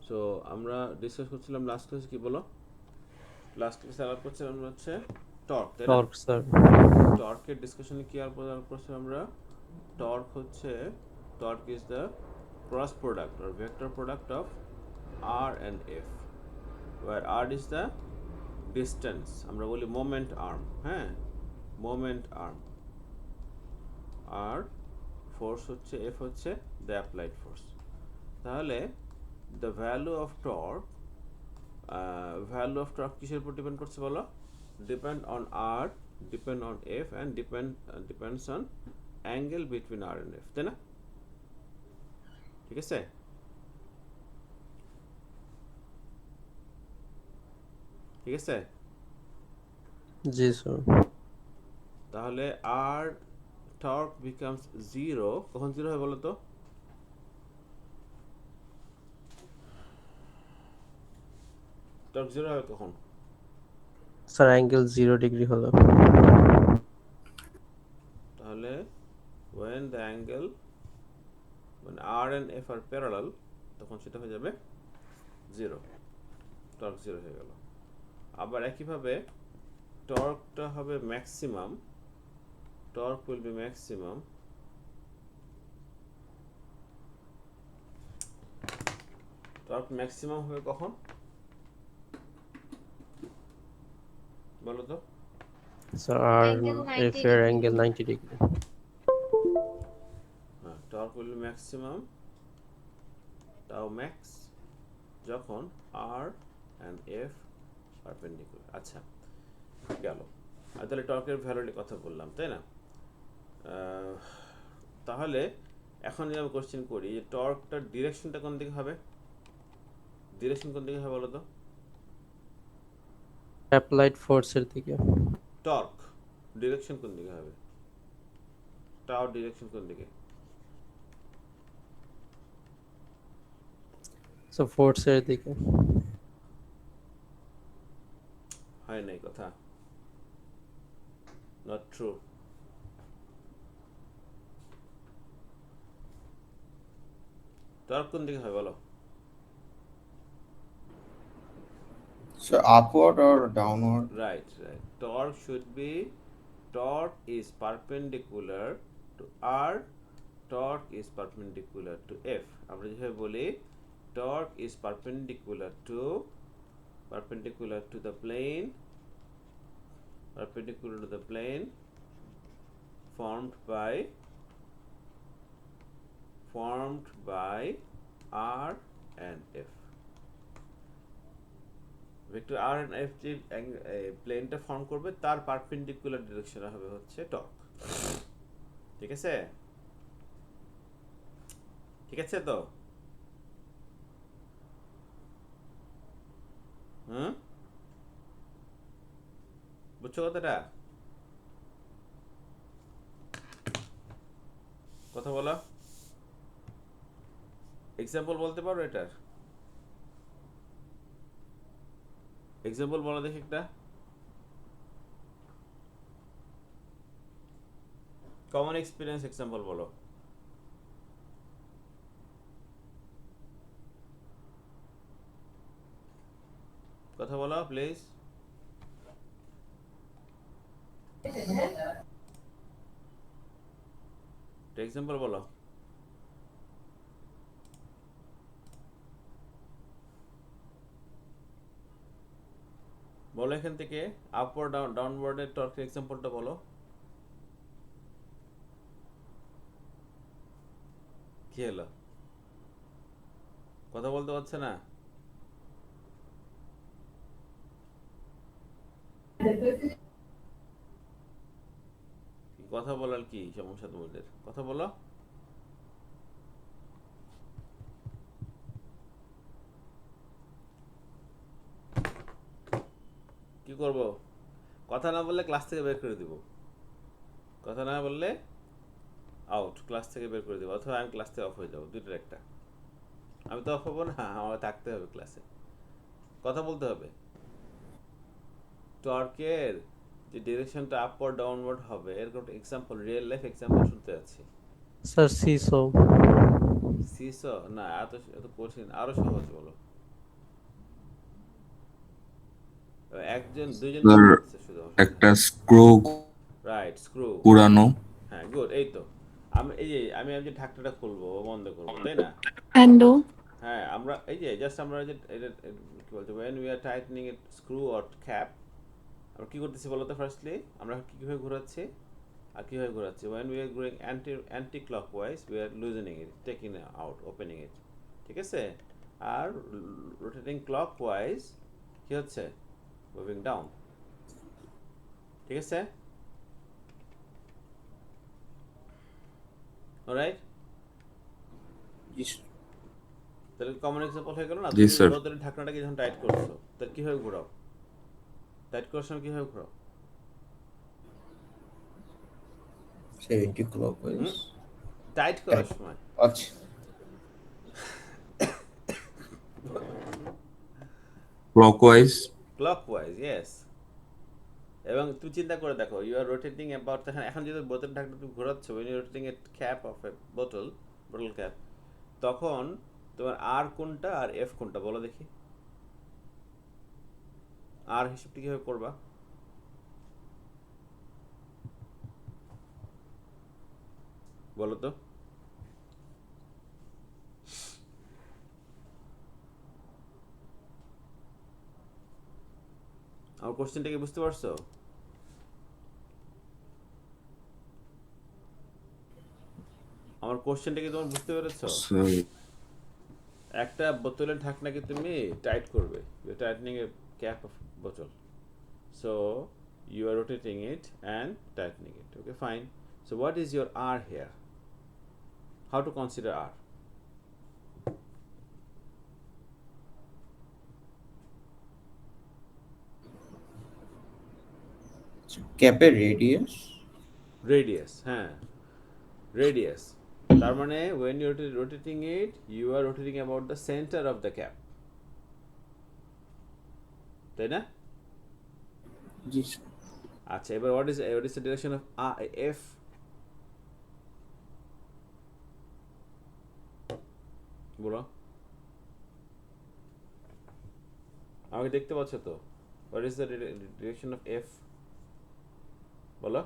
So আমরা discuss করছিলাম last ক্লাসে, কি বলো? লাস্ট ক্লাসে আলাপ করছিলাম আমরা হচ্ছে টর্ক, তাই না? Torque sir. টর্কের ডিসকাশনে কি আলাপ করছিলাম আমরা? টর্ক হচ্ছে, torque is the cross product or vector product of r and f, where r is the distance, আমরা বলি moment arm, হ্যাঁ, moment arm, আর ফোর্স হচ্ছে f হচ্ছে the applied force। তাহলে the value of torque কিসের উপর depend করছে বলো? Depend on r, depend on f and depends on angle between r and f, তাই না? ঠিক আছে? ঠিক আছে? জি স্যার। তাহলে r torque becomes zero, কখন জিরো হয় বলো তো? টর্ক জিরো হয় কখন? স্যার অ্যাঙ্গেল 0 ডিগ্রি হলো। তাহলে when the angle, when r and f are parallel, তখন সেটা হয়ে যাবে জিরো, টর্ক জিরো হয়ে গেল। আবার একইভাবে টর্কটা হবে maximum, torque will be maximum, torque maximum হবে কখন বলো তো? স্যার আর অ্যাঙ্গেল এফ 90 এর ডিগ্রি। Angle 90 degree. হ্যাঁ, টর্ক উইল বি ম্যাক্সিমাম, টাও ম্যাক্স, যখন আর অ্যান্ড এফ পারপেন্ডিকুলার। আচ্ছা, গেল। আর তাহলে টর্কের ভ্যালুর কথা বললাম, তাই না? তাহলে এখন যদি আমি কোশ্চেন করি যে টর্কটার ডিরেকশনটা কোন দিকে হবে, ডিরেকশন কোন দিকে হবে বলো তো? অ্যাপ্লাইড ফোর্সের দিকে। টর্ক ডিরেকশন কোন দিকে হবে? টাও ডিরেকশন কোন দিকে? সো ফোর্সের দিকে। হয় নাই কথা, নট ট্রু। টর্ক কোন দিকে হয় বলো? So upward or downward? Right, right. Torque is perpendicular to r, torque is perpendicular to f। আমরা যেভাবে বলি torque is perpendicular to the plane, perpendicular to the plane formed by r and f। Vector R and F যে প্লেনটা form করবে তার perpendicular ডিরেকশনে হবে হচ্ছে torque. ঠিক আছে? ঠিক আছে তো? হুম, বুঝছো কথাটা? কথা বলো, এক্সাম্পল বলতে পারো এটার? এক্সাম্পল বলো দেখি একটা, কমন এক্সপিরিয়েন্স এক্সাম্পল বলো। কথা বলো প্লিজ। এক্সাম্পল বলো। বলো এখান থেকে আপওয়ার্ড ডাউনওয়ার্ডের টর্কের এক্সাম্পলটা বলো। কি হলো, কথা বলতে পারছে না? কথা বলার কি সমস্যা তোমাদের? কথা বলো। কি করব? কথা না বললে ক্লাস থেকে বের করে দিব, কথা না বললে আউট, ক্লাস থেকে বের করে দেবো, অথবা আমি ক্লাস থেকে অফ হয়ে যাবো, দুটোর একটা। আমি তো অফ হবো না, আমার থাকতে হবে ক্লাসে, কথা বলতে হবে। টর্কের যে ডিরেকশনটা আপওয়ার্ড ডাউনওয়ার্ড হবে এরকম এক্সাম্পল, রিয়েল লাইফ এক্সাম্পল শুনতে যাচ্ছি। Sir CISO. সিসো না, এত এত কঠিন, আরো সহজ বলো। একজন দুইজন কি স্যার করতেছে শুধু একটা স্ক্রু রাইট স্ক্রু ঘুরানো। হ্যাঁ গুড এই তো আমি যে ঢাকনাটা খুলবো বন্ধ করবো তাই না Endo. হ্যাঁ আমরা এই যে জাস্ট আমরা যে এটা কি বলতে when we are tightening it screw or cap আমরা কি করতেছি বলতো ফার্স্টলি আমরা কিভাবে ঘোরাচ্ছি আর কিভাবে ঘোরাচ্ছি when we are going anti clockwise we are loosening it taking it out opening it ঠিক আছে আর rotating clockwise কি হচ্ছে moving down ঠিক আছে অলরাইট Yes, sir. তাহলে কমন এক্সাম্পল হয়ে গেল না জি, তুমি স্যার। বোতলের ঢাকনাটাকে যখন টাইট করছো তাহলে কিভাবে ঘোরাও টাইট করার সময় কিভাবে ঘোরাও 70 clockwise. টাইট করার Tight. সময় আচ্ছা, ক্লকওয়াইজ। ক্লকওয়াইজ ইয়েস এবং তুমি চিন্তা করে দেখো ইউ আর রোটেটিং অ্যাবাউট এখন যদি বোতল ঢাকনা তুমি ঘোরাচ্ছ when you are rotating a cap of a bottle cap তখন তোমার আর কোনটা আর এফ কোনটা বলো দেখি আর হিসাবটা কিভাবে করবা বলো তো আমার কোশ্চেনটা কি বুঝতে পারছো আমার কোশ্চেনটা কি তোমার বুঝতে পেরেছো স্যার একটা বোতলের ঢাকনাকে তুমি টাইট করবে you are tightening a cap of বোতল so you are rotating it and tightening it okay fine so what is your r here how to consider r ক্যাপের রেডিয়াস। রেডিয়াস হ্যাঁ রেডিয়াস তার মানে when you are rotating it you are rotating about the center of the cap তাই না জি sir. আচ্ছা এবার what is the direction of f বলো আমাকে দেখতে পাচ্ছ তো what is the direction of f বলো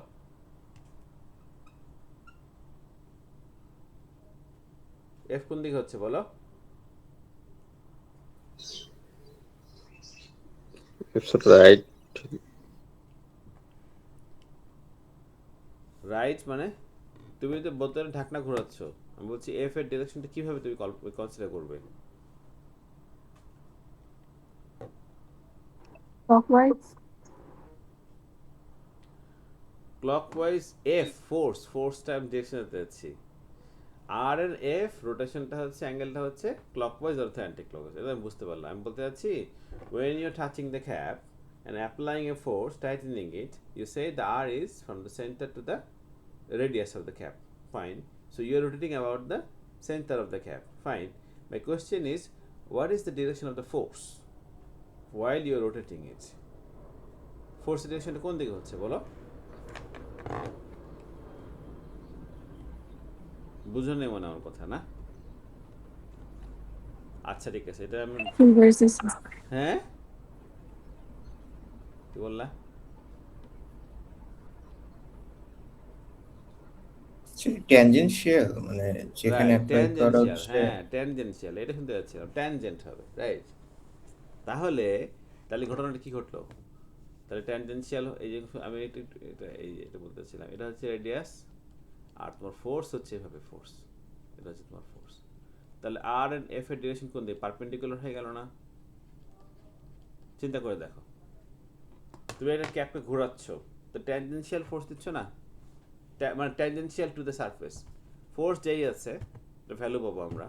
f কোন দিকে হচ্ছে বলো রাইট রাইট মানে তুমি তো বোতলের ঢাকনা ঘোরাচ্ছ আমি বলছি এফ এর ডিরেকশনটা কিভাবে তুমি কনসিডার করবে Clockwise. Clockwise F force time ডিরেকশনে যাচ্ছি আর এর এফ রোটেশনটা হচ্ছে অ্যাঙ্গেলটা হচ্ছে ক্লকওয়াইজ অর্থাৎ অ্যান্টি ক্লকওয়াইজ এটা আমি বুঝতে পারলাম আমি বলতে চাচ্ছি when you're touching the cap and applying a force tightening it you say the r is from the center to the radius of the cap fine so you're rotating about the center of the cap fine my question is what is the direction of the force while you're rotating it force directionটা কোন দিকে হচ্ছে বলো বুঝো নেই মনে আমার কথা না আচ্ছা ঠিক আছে এটা আমি Inverses. হ্যাঁ কি বললা ট্যানজেনশিয়াল মানে যেখানে Right, অ্যাপ্লাই করা tangential, হচ্ছে। হ্যাঁ ট্যানজেনশিয়াল এটা শুনতে যাচ্ছিলাম ট্যানজেন্ট হবে রাইট তাহলে তাহলে ঘটনাটা কি ঘটলো তাহলে ট্যানজেনশিয়াল এই যে আমি এটা বলতে চাচ্ছিলাম এটা হচ্ছে রেডিয়াস আর তোমার ফোর্স হচ্ছে এভাবে ফোর্স এটা হচ্ছে তোমার ফোর্স তাহলে আর এন্ড এফ এর ডিরেকশন কোন দিকে পারপেন্ডিকুলার হয়ে গেল না চিন্তা করে দেখো তুমি একটা ক্যাপকে ঘোরাচ্ছ তো ট্যানজেনশিয়াল ফোর্স দিচ্ছ না মানে tangential to the surface force যেই আছে ভ্যালু পাবো আমরা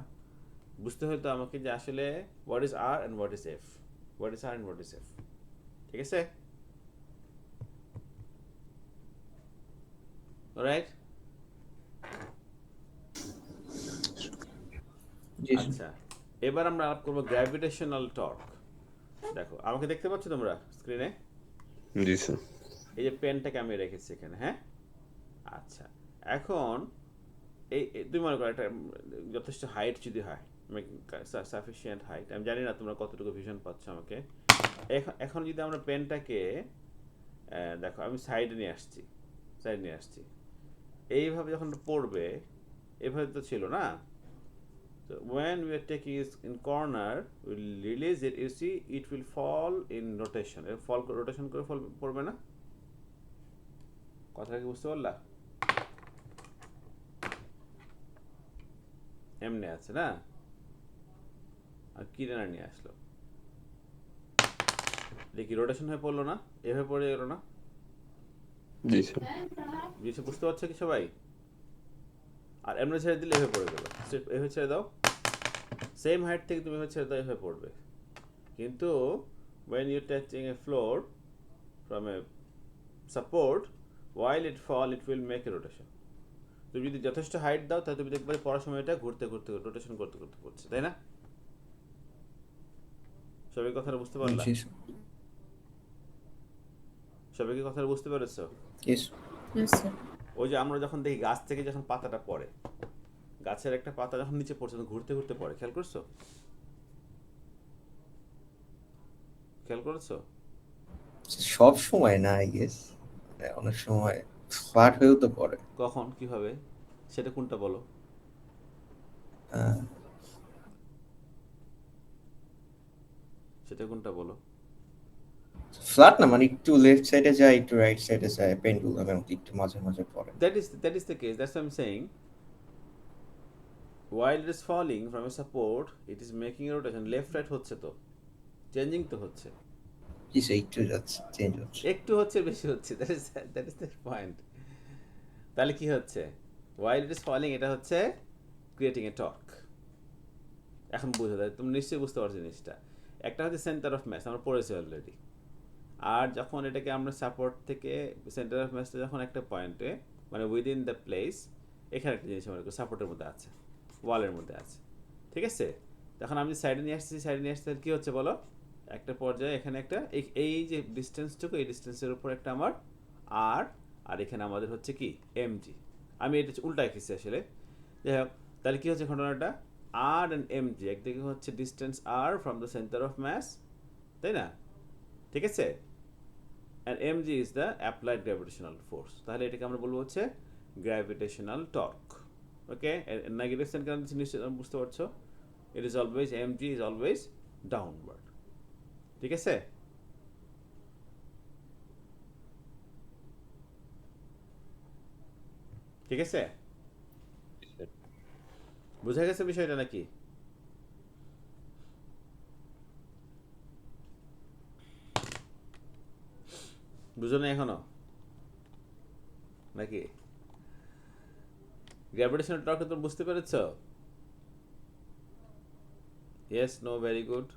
বুঝতে হয়তো আমাকে যে আসলে what is R and what is F what is R and what is F ঠিক আছে রাইট জি স্যার। আচ্ছা এবার আমরা আলাপ করবো গ্র্যাভিটেশনাল টর্ক দেখো আমাকে দেখতে পাচ্ছ তোমরা স্ক্রিনে জি স্যার এই যে পেনটাকে আমি রেখেছি এখানে হ্যাঁ আচ্ছা এখন তুমি মনে করো একটা যথেষ্ট হাইট যদি হয় সাফিসিয়েন্ট হাইট আমি জানি না তোমরা কতটুকু ভিশন পাচ্ছ আমাকে এখন যদি আমরা পেনটাকে দেখো আমি সাইডে নিয়ে আসছি এইভাবে যখন পড়বে এভাবে তো ছিল না, so when we are taking it in corner we will release it, you see it will fall in rotation, rotation করে পড়বে না? কথাটা কি বুঝতে পারলা? এমনি আছে না, আর কিরানা নিয়ে আসলো, দেখি রোটেশন হয়ে পড়লো না, এভাবে পড়ে গেল না? জি স্যার। জিনিসটা বুঝতে পারছো কি সবাই? আর এমনি ছেড়ে দিলে এভাবে পড়ে গেল, এভাবে ছেড়ে দাও, সেম হাইট থেকে তুমি এভাবে ছেড়ে দাও, এভাবে পড়বে। কিন্তু when you touching a floor from a support while it fall it will make a rotation, তুমি যদি যথেষ্ট হাইট দাও তাহলে তুমি দেখবে পড়ার সময় এটা ঘুরতে রোটেশন করতে পড়ছে, তাই না? সবাই কথাটা বুঝতে পারলা? জি স্যার। সবাই কি কথাটা বুঝতে পেরেছো? ইয়েস। Yes, sir. ওই যে আমরা যখন দেখি গাছ থেকে যখন পাতাটা পড়ে, গাছের একটা পাতা যখন নিচে পড়ছে তখন ঘুরতে পড়ে, খেয়াল করেছো? সব সময় না, আই গেস অনেক সময় ফ্ল্যাট হয়েও তো পড়ে। কখন, কিভাবে, সেটা কোনটা বলো? সেটা কোনটা বলো? ফ্ল্যাট না, মানে একটু লেফট সাইডে যায় একটু রাইট সাইডে যায়, পেন্ডুলামের মতো একটু মাঝে মাঝে পড়ে। That is the case. That's what I'm saying. While it is falling from a support, it is making a rotation. Left right হচ্ছে তো, চেঞ্জিং তো হচ্ছে, জি স্যার, একটু যাচ্ছে, চেঞ্জ হচ্ছে। একটু হচ্ছে বেশি হচ্ছে, that is the point. তাহলে কি হচ্ছে? While it is falling এটা হচ্ছে creating a torque. এখন বুঝো, তুমি নিশ্চয়ই বুঝতে পারছো জিনিসটা। একটা হচ্ছে সেন্টার অফ মাস, আমরা পড়েছি অলরেডি। আর যখন এটাকে আমরা সাপোর্ট থেকে সেন্টার অফ মাসটা যখন একটা পয়েন্টে, মানে উইদিন দ্য প্লেস, এখানে একটা জিনিস মনে করি সাপোর্টের মধ্যে আছে, ওয়ালের মধ্যে আছে, ঠিক আছে? তখন আমি সাইডে নিয়ে আসছি কী হচ্ছে বলো? একটা পর্যায়ে এখানে একটা এই যে ডিস্টেন্সটুকু, এই ডিস্টেন্সের উপর একটা আমার আর এখানে আমাদের হচ্ছে কি এমজি। আমি এটা উল্টা এঁকেছি আসলে, যাই হোক। তাহলে কী হচ্ছে ঘটনাটা? আর অ্যান্ড এমজি একদিকে হচ্ছে ডিস্টেন্স আর from the centre of mass, তাই না? ঠিক আছে? and mg is the applied gravitational force, তাহলে এটাকে আমরা বলবো হচ্ছে gravitational torque, ওকে? নেগেটিভ সাইন কেন দিচ্ছি নিশ্চয়ই বুঝতে পারছো, it is always mg is always downward, ঠিক আছে? ঠিক আছে, বুঝা গেছে বিষয়টা নাকি? বুঝো না এখনো নাকি? গ্র্যাভিটেশনাল টর্ক তো বুঝতে পেরেছো? Yes, no, very good,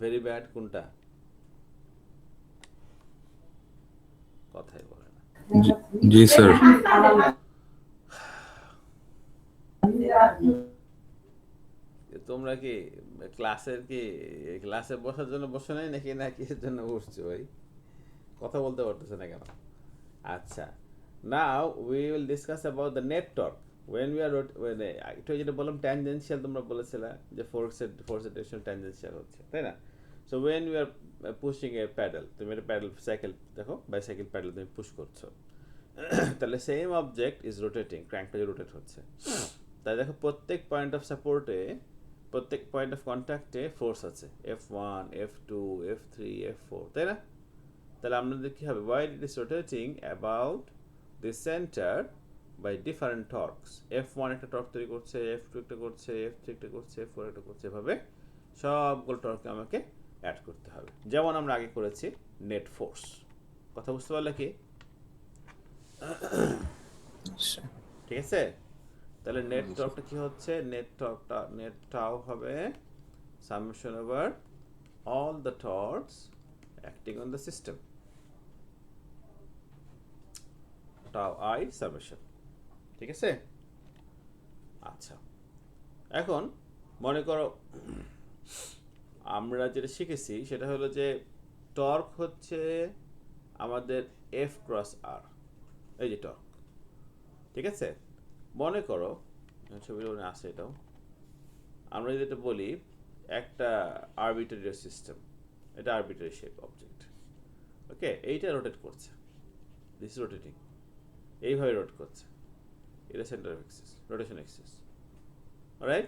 very bad, কোনটা? কথাই বলে না। জি স্যার। তোমরা কি ক্লাসে বসার জন্য বসে নাই নাকি এর জন্য বসছো ভাই? কথা বলতে পারতেছে না কেন? আচ্ছা, now we will discuss about the net torque when we are একটু যেটা বললাম ট্যানজেনশিয়াল, তোমরা বলেছিলে যে ফোর্সের ডিরেকশন ট্যানজেনশিয়াল হচ্ছে, তাই না? So when we are pushing a paddle, তুমি একটা প্যাডেল সাইকেল দেখো, বাইসাইকেল প্যাডেল তুমি পুশ করছো, তাহলে সেম অবজেক্ট ইজ রোটেটিং, ক্র্যাঙ্কটা রোটেট হচ্ছে। তাই দেখো প্রত্যেক পয়েন্ট অফ সাপোর্টে, প্রত্যেক পয়েন্ট অফ কন্ট্যাক্টে ফোর্স আছে, F1, F2, F3, F4, তাই না? তাহলে আমাদের কী হবে? while it is rotating about the center by different torques, F1 একটা টর্ক তৈরি করছে, F2 একটা করছে, F3 একটা করছে, F4 একটা করছে, এভাবে সবগুলো টর্ককে আমাকে অ্যাড করতে হবে, যেমন আমরা আগে করেছি নেট ফোর্স। কথা বুঝতে পারলে কি? ঠিক আছে? তাহলে নেট টর্কটা কি হচ্ছে? নেট টাও হবে summation over all the torques acting on the system, tau I summation, ঠিক আছে? আচ্ছা, এখন মনে করো আমরা যেটা শিখেছি সেটা হলো যে টর্ক হচ্ছে আমাদের F ক্রস R, এই যে টর্ক, ঠিক আছে? মনে করো ছবিটা আছে, এটাও আমরা যদি এটা বলি একটা আরবিট্রারি সিস্টেম, এটা আরবিট্রারি শেপ অবজেক্ট। ওকে, এইটা রোটেট করছে, দিস ইজ রোটেটিং, এইভাবে রোট করছে, এটা centre of axis, rotation axis. Alright,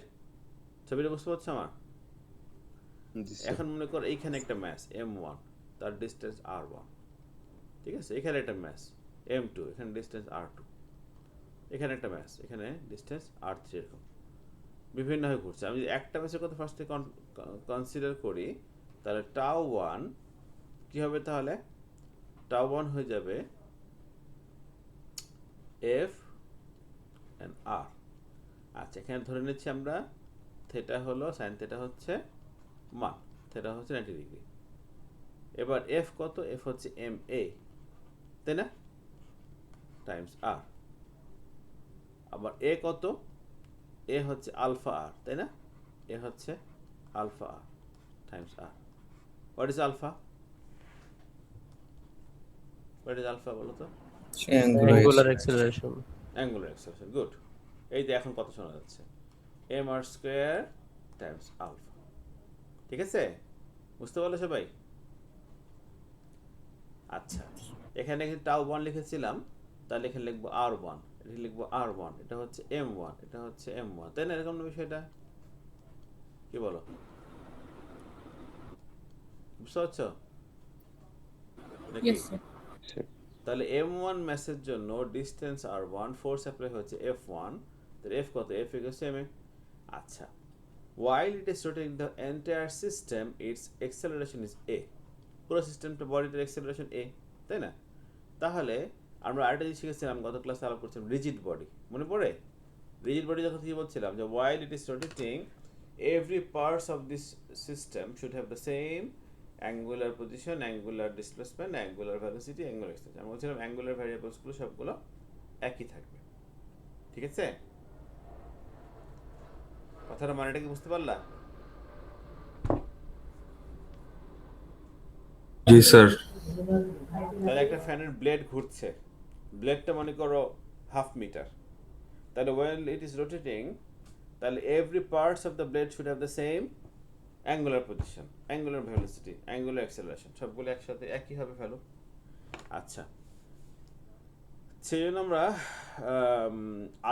ছবিটা বুঝতে পারছো আমার? জি স্যার। এখন মনে কর এইখানে একটা ম্যাস m1, তার ডিস্টেন্স r1, ঠিক আছে? এখানে একটা ম্যাস m2, এখানে ডিস্টেন্স r2, এখানে একটা ম্যাস, এখানে ডিস্টেন্স r3, এরকম বিভিন্নভাবে ঘুরছে। আমি যদি একটা ম্যাসের কথা ফার্স্টে কনসিডার করি, তাহলে টাও ওয়ান কী হবে? তাহলে টাও ওয়ান হয়ে যাবে এফ অ্যান্ড আর। আচ্ছা, এখানে ধরে নিচ্ছি আমরা থেটা হলো, সাইন থেটা হচ্ছে মান, থেটা হচ্ছে 90 ডিগ্রি। এবার এফ কত? এফ হচ্ছে এম এ, তাই না? টাইমস আর। আবার এ কত? এ হচ্ছে আলফা আর, তাই না? এ হচ্ছে আলফা আর টাইমস আর। What is alpha? What is alpha বলো তো? Angular acceleration. Angular acceleration. Good. এই যে এখন কত শোনা যাচ্ছে? M R square times alpha. ঠিক আছে, বুঝতে পারলো সবাই? আচ্ছা, এখানে কিন্তু টাউ ওয়ান লিখেছিলাম, তাহলে এখানে লিখবো আর ওয়ান, এটা লিখবো আর ওয়ান, এটা হচ্ছে এম ওয়ান, এটা হচ্ছে এম ওয়ান, তাই না? এরকম না বিষয়টা? কি বলো, বুঝতে পারছো নাকি? Yes, sir. স্যার। তাহলে এম ওয়ান ম্যাসের জন্য ডিস্টেন্স আর ওয়ান, ফোর্স অ্যাপ্লাই হচ্ছে এফ ওয়ান, তাহলে এফ কত? F equals M A. আচ্ছা, while it is rotating the entire system, its acceleration is a, পুরো সিস্টেমটা বডিটার অ্যাক্সেলারেশন a, তাই না? তাহলে আমরা আরেকটা জিনিস শিখেছিলাম গত ক্লাসে, আলাপ করছিলাম রিজিড বডি, মনে পড়ে? রিজিড বডি যখন কি বলছিলাম, যে while it is rotating, every parts of this system should have the same angular position, angular displacement, angular velocity, angular acceleration। আমি বলছিলাম অ্যাঙ্গুলার ভ্যারিয়েবলসগুলো সবগুলো একই থাকবে, ঠিক আছে? কথাটা মানেটা কি বুঝতে পারলা? জি স্যার। তাহলে একটা ফ্যানের ব্লেড ঘুরছে, ব্লেডটা মনে করো হাফ মিটার, তাহলে when it is rotating, তাহলে every parts of the blade should have the same angular position, angular velocity, angular acceleration, সবগুলো একসাথে একই হবে ভ্যালু। আচ্ছা, সেই জন্য আমরা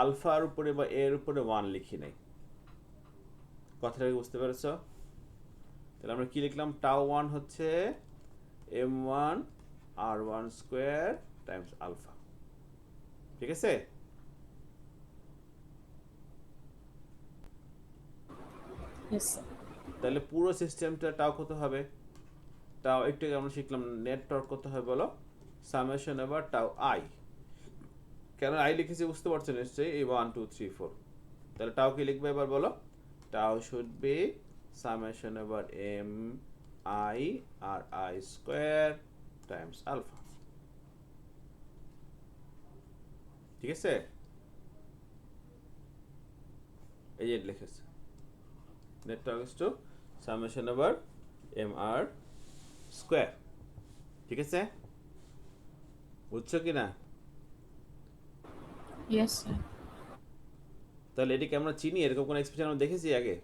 আলফার উপরে বা এর উপরে ওয়ান লিখি নাই। কথাটা কি বুঝতে পেরেছো? তাহলে আমরা কি লিখলাম? টাও ওয়ান হচ্ছে এম ওয়ান আর ওয়ান স্কোয়ার টাইমস আলফা, ঠিক আছে? Yes, sir. তাহলে পুরো সিস্টেমটা টাও কত হবে? টাও একটু আগে আমরা শিখলাম নেট টর্ক কত হয় বলো? সামেশন ওভার টাও আই। কেন আই লিখেছি বুঝতে পারছো নিশ্চয়ই, এই 1 2 3 4। তাহলে টাও কি লিখবে এবার বলো? Tau should be summation over M I R I square times alpha, ঠিক আছে? এই যে লিখেছে net torque is to summation over M R square, ঠিক আছে? বুঝছো কি না? Yes, sir. তাহলে এটিকে আমরা চিনি, এরকম কোনো এক্সপ্রেশন আমরা দেখেছি আগে?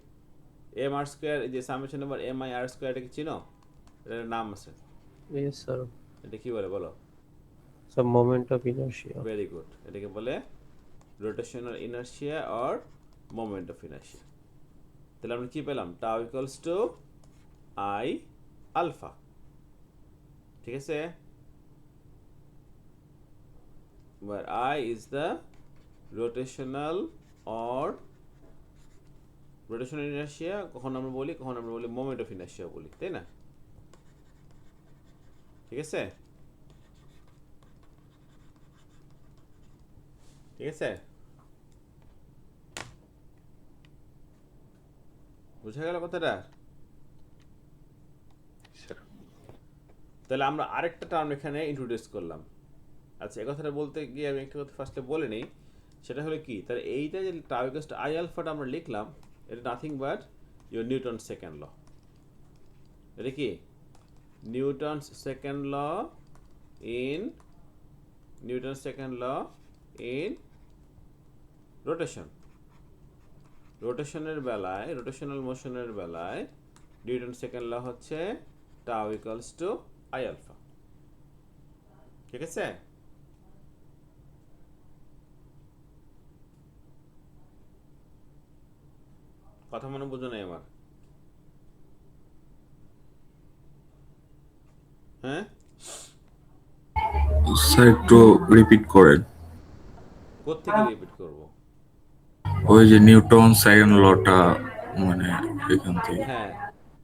এম আর স্কোয়ার, যে summation over M I R square, এটা কি চিনো? এটার নাম আছে, Yes, sir. এটা কি বলে বলো? Some moment of inertia. Very good, এটাকে বলে rotational inertia or moment of inertia. তাহলে আমরা কি পেলাম? টাও ইকুয়ালস টু আই আলফা, ঠিক আছে? where I is the rotational or rotational inertia, কখন আমরা বলি, কখন আমরা বলি মোমেন্ট অফ ইনার্শিয়া বলি, তাই না? ঠিক আছে, ঠিক আছে, বুঝা গেল কথাটা? স্যার। তাহলে আমরা আরেকটা টার্ম এখানে ইন্ট্রোডিউস করলাম। আচ্ছা, এই কথাটা বলতে গিয়ে আমি একটা কথা ফার্স্টে বলে নিই, সেটা হলো কি, তাহলে এইটা যে টাউ ইকুয়ালস টু আই আলফাটা আমরা লিখলাম, এটা nothing but your Newton second law. এটা কি? Newton's second law in Newton second law in rotation. রোটেশনের বেলায়, রোটেশনাল মোশনের বেলায় নিউটন সেকেন্ড ল হচ্ছে tau equals to I alpha. ঠিক আছে? কথা মনে বুঝো নাই আমার? হ্যাঁ? স্যার একটু রিপিট করেন। কোত্থেকে রিপিট করব? ওই যে নিউটন সেকেন্ড লটা মানে এখান থেকে। হ্যাঁ,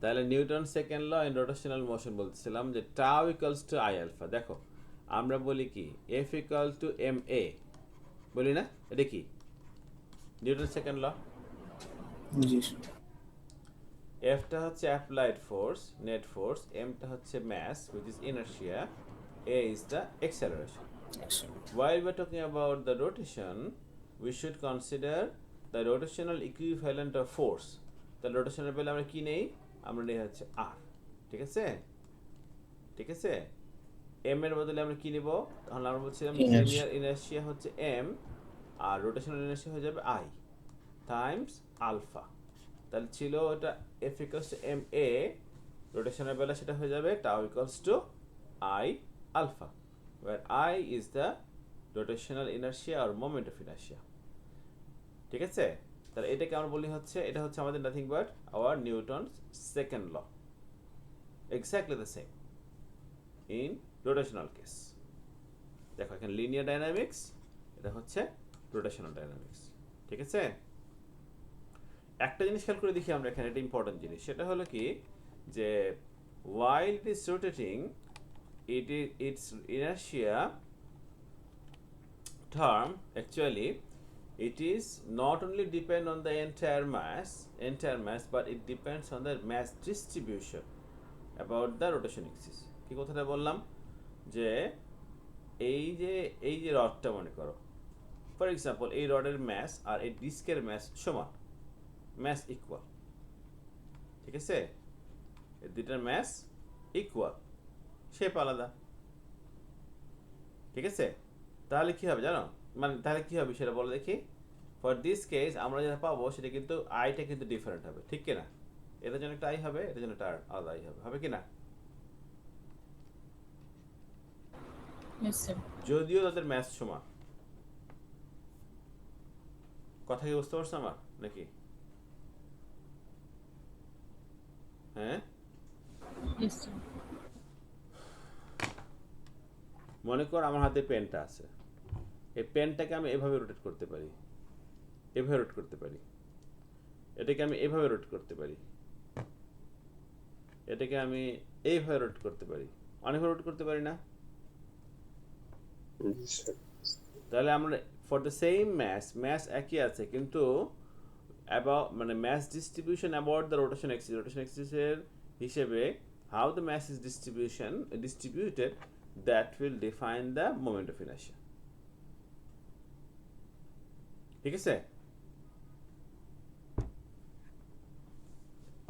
তাহলে Newton second law in rotational motion বলতেছিলাম যে tau equals to I alpha. দেখো আমরা বলি কি F equal to M A বলি না, এটা কি নিউটন সেকেন্ড ল। জি এফটা হচ্ছে অ্যাপ্লাইড ফোর্স নেট ফোর্স, এমটা হচ্ছে mass which is inertia, A is the acceleration. While we're talking about the rotation, we should consider the rotational equivalent of force. The rotational বেলা আমরা কি নেই? আমরা নেই হচ্ছে r। ঠিক আছে? ঠিক আছে? m এর বদলে আমরা কি নিব? তাহলে আমরা বলছিলাম লিনিয়ার ইনার্শিয়া হচ্ছে m আর রোটেশনাল ইনার্শিয়া হয়ে যাবে i টাইমস আলফা। তাহলে ছিল এটা f equals to m a, rotational বেলা সেটা হয়ে যাবে tau equals to i alpha, where I is the rotational inertia or moment of inertia. ঠিক আছে? তাহলে এটাকে আমরা বলি হচ্ছে এটা হচ্ছে আমাদের nothing but our Newton's second law, exactly the same in rotational case. দেখো এখানে লিনিয়ার ডাইনামিক্স, এটা হচ্ছে রোটেশনাল ডাইনামিক্স। ঠিক আছে? একটা জিনিস খেয়াল করে দেখি আমরা এখানে, এটা ইম্পর্টেন্ট জিনিস, সেটা হলো কি যে while it is rotating its inertia term actually it is not only depend on the entire mass but it depends on the mass distribution about the rotation axis. কি কথাটা বললাম যে এই যে রডটা মনে করো, ফর এক্সাম্পল এই রডের ম্যাস আর এই ডিস্কের ম্যাস সমান, ম্যাস ইকুয়াল। ঠিক আছে? এই দুইটার ম্যাস ইকুয়াল, শেপ আলাদা। ঠিক আছে? তাহলে কি হবে জানো, মানে তাহলে কি হবে সেটা বলো দেখি। ফর দিস কেস আমরা যেটা পাবো সেটা কিন্তু আইটা কিন্তু ডিফারেন্ট হবে, ঠিক কিনা? এটার জন্য একটা আই হবে, এটার জন্য একটা আলাদা আই হবে, হবে কিনা? Yes, sir. যদিও তাদের ম্যাথ সমান। কথা কি বুঝতে পারছো আমার নাকি? হ্যাঁ, Yes, sir. মনে কর আমার হাতে পেনটা আছে, এই পেনটাকে আমি এভাবে রোটেট করতে পারি, এভাবে রোটেট করতে পারি, এটাকে আমি এভাবে রোটেট করতে পারি, এটাকে আমি এইভাবে রোটেট করতে পারি, অনেকভাবে রোটেট করতে পারি না? তাহলে আমরা ফর দ্য সেম ম্যাস একই আছে কিন্তু অ্যাবাউট মানে mass distribution about the rotation এক্সিসের হিসেবে how the mass is distributed that will define the moment of inertia. ঠিক আছে?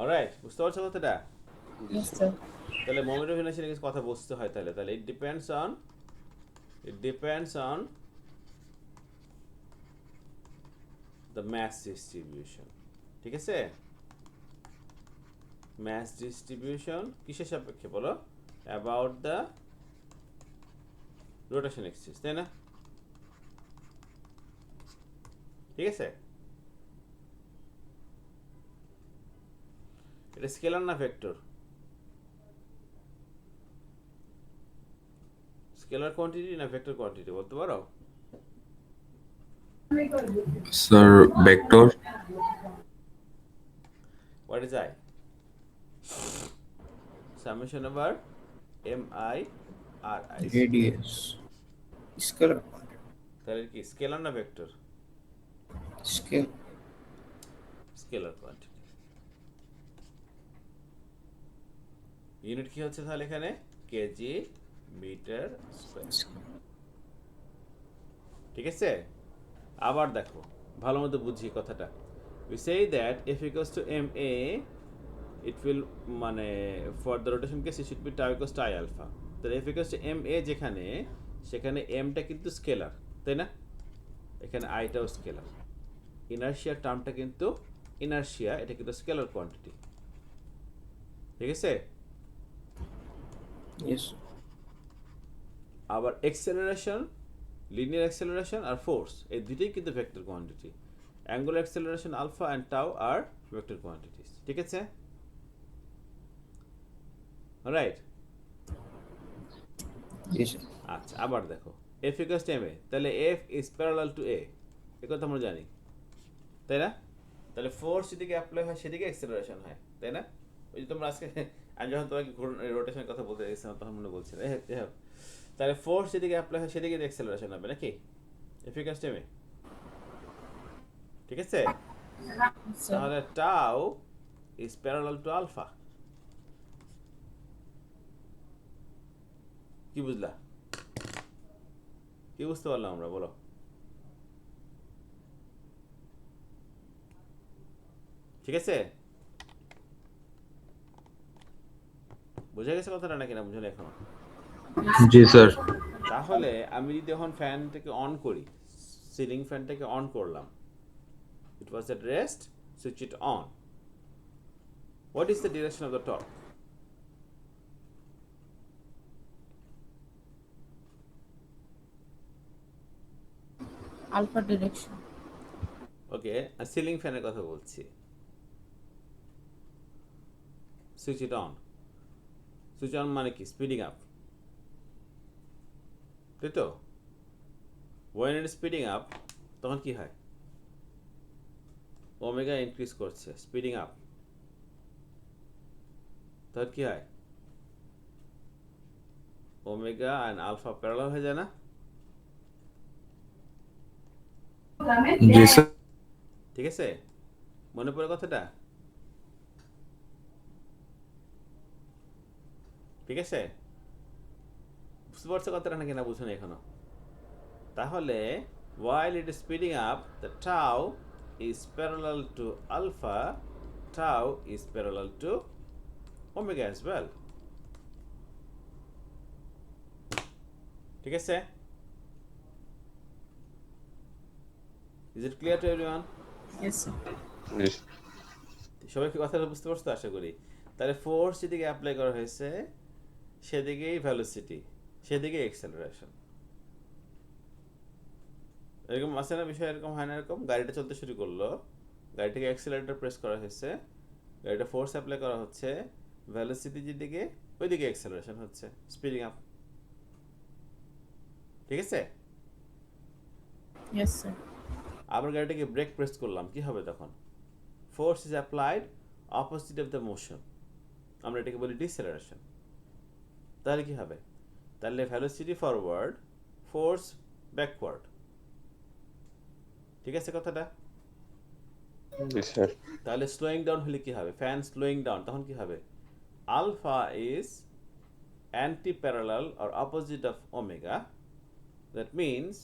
অলরাইট, বুঝতে পারছো কথাটা? Yes, sir. তাহলে মোমেন্ট অফ ইনার্শিয়া নিয়ে কথা বুঝতে হয়, তাহলে it depends on the mass distribution. ঠিক আছে? mass distribution কিসের সাপেক্ষে বলো? about the rotation axis, তাই না? ঠিক আছে? এটা স্কেলার না ভেক্টর? স্কেলার কোয়ান্টিটি না ভেক্টর কোয়ান্টিটি বলতে পারো? Sir vector. What is I? Summation over mi r I. Radius scalar তাহলে কি স্কেলার না vector? Scale scalar quantity. Unit কি হচ্ছে তাহলে এখানে? KG meter square. ঠিক আছে? আবার দেখো ভালো মতো বুঝি কথাটা। we say that f equals to ma it will মানে for the rotation case it should be tau equals to I alpha. তাহলে f equals to ma যেখানে সেখানে m টা কিন্তু স্কেলার, তাই না? এখানে I টাও স্কেলার। ইনার্শিয়া টার্মটা কিন্তু ইনার্শিয়া, এটা কিন্তু স্কেলার কোয়ান্টিটি। ঠিক আছে? Yes. আবার acceleration, linear acceleration আর force এই দুটোই কিন্তু vector quantity. Angular acceleration alpha and tau are vector quantities, ঠিক আছে? রাইট। Yes, sir. আচ্ছা, আবার দেখো f equals to ma, তাহলে f is parallel to a, এ কথা আমরা জানি, তাই না? তাহলে ফোর্স যেদিকে অ্যাপ্লাই হয় সেদিকে অ্যাক্সেলারেশন হয়, তাই না? ওই যে তোমরা আজকে আমি যখন তোমাকে রোটেশনের কথা বলতে গেছিলাম তখন মনে বলছিলে, তাহলে ফোর্স যেদিকে অ্যাপ্লাই হয় সেদিকে অ্যাক্সেলারেশন হবে নাকি? f equals to ma, ঠিক আছে? Yes, sir. তাহলে tau is parallel to alpha। কি বুঝলা? কি বুঝতে পারলাম আমরা, বলো? ঠিক আছে, বুঝে গেছে কথাটা নাকি না বুঝলে এখনো? জি স্যার। তাহলে আমি যদি এখন ফ্যানটাকে অন করি, সিলিং ফ্যানটাকে অন করলাম, it was at rest, switch it on, what is the direction of the torque? Alpha direction. Okay, ceiling ফ্যানের কথা বলছি, switch it on, switch on মানে কি? স্পিডিং আপ, তাই তো? when it is speeding up তখন কি হয়? ওমেগা ইনক্রিজ করছে, স্পিডিং আপ, তখন কি হয়? ওমেগা এন্ড আলফা প্যারালাল হয়ে যায় না? জি স্যার। ঠিক আছে, মনে পড়ে কথাটা? ঠিক আছে, বুঝতে পারছো কথাটা নাকি না বুঝো না এখনো? তাহলে while it is speeding up, the tau is parallel to alpha, tau is parallel to omega as well, ঠিক আছে? Is it clear to everyone? Yes, sir. Yes. সবাই কি কথাটা বুঝতে পারছো আশা করি? তাহলে ফোর্স যেদিকে অ্যাপ্লাই করা হয়েছে সেদিকেই ভেলোসিটি, সেদিকেই অ্যাক্সেলারেশন। এরকম আছে না বিষয়, এরকম হয় না? এরকম গাড়িটা চলতে শুরু করলো, গাড়িটাকে অ্যাক্সেলারেটর প্রেস করা হয়েছে, গাড়িটা ফোর্স অ্যাপ্লাই করা হচ্ছে, ভেলোসিটি যেদিকে ওইদিকে অ্যাক্সেলারেশন হচ্ছে, স্পিডিং আপ, ঠিক আছে? Yes, sir. আবার গাড়িটাকে ব্রেক প্রেস করলাম, কি হবে তখন? Force is applied opposite of the motion, আমরা এটাকে বলি ডিসেলারেশন। তাহলে কি হবে? তাহলে ভেলোসিটি ফরওয়ার্ড, ফোর্স ব্যাকওয়ার্ড, ঠিক আছে কথাটা? Yes, sir. তাহলে স্লোয়িং ডাউন হলে কি হবে? ফ্যান স্লোয়িং ডাউন, তখন কি হবে? Alpha is anti parallel or opposite of omega, that means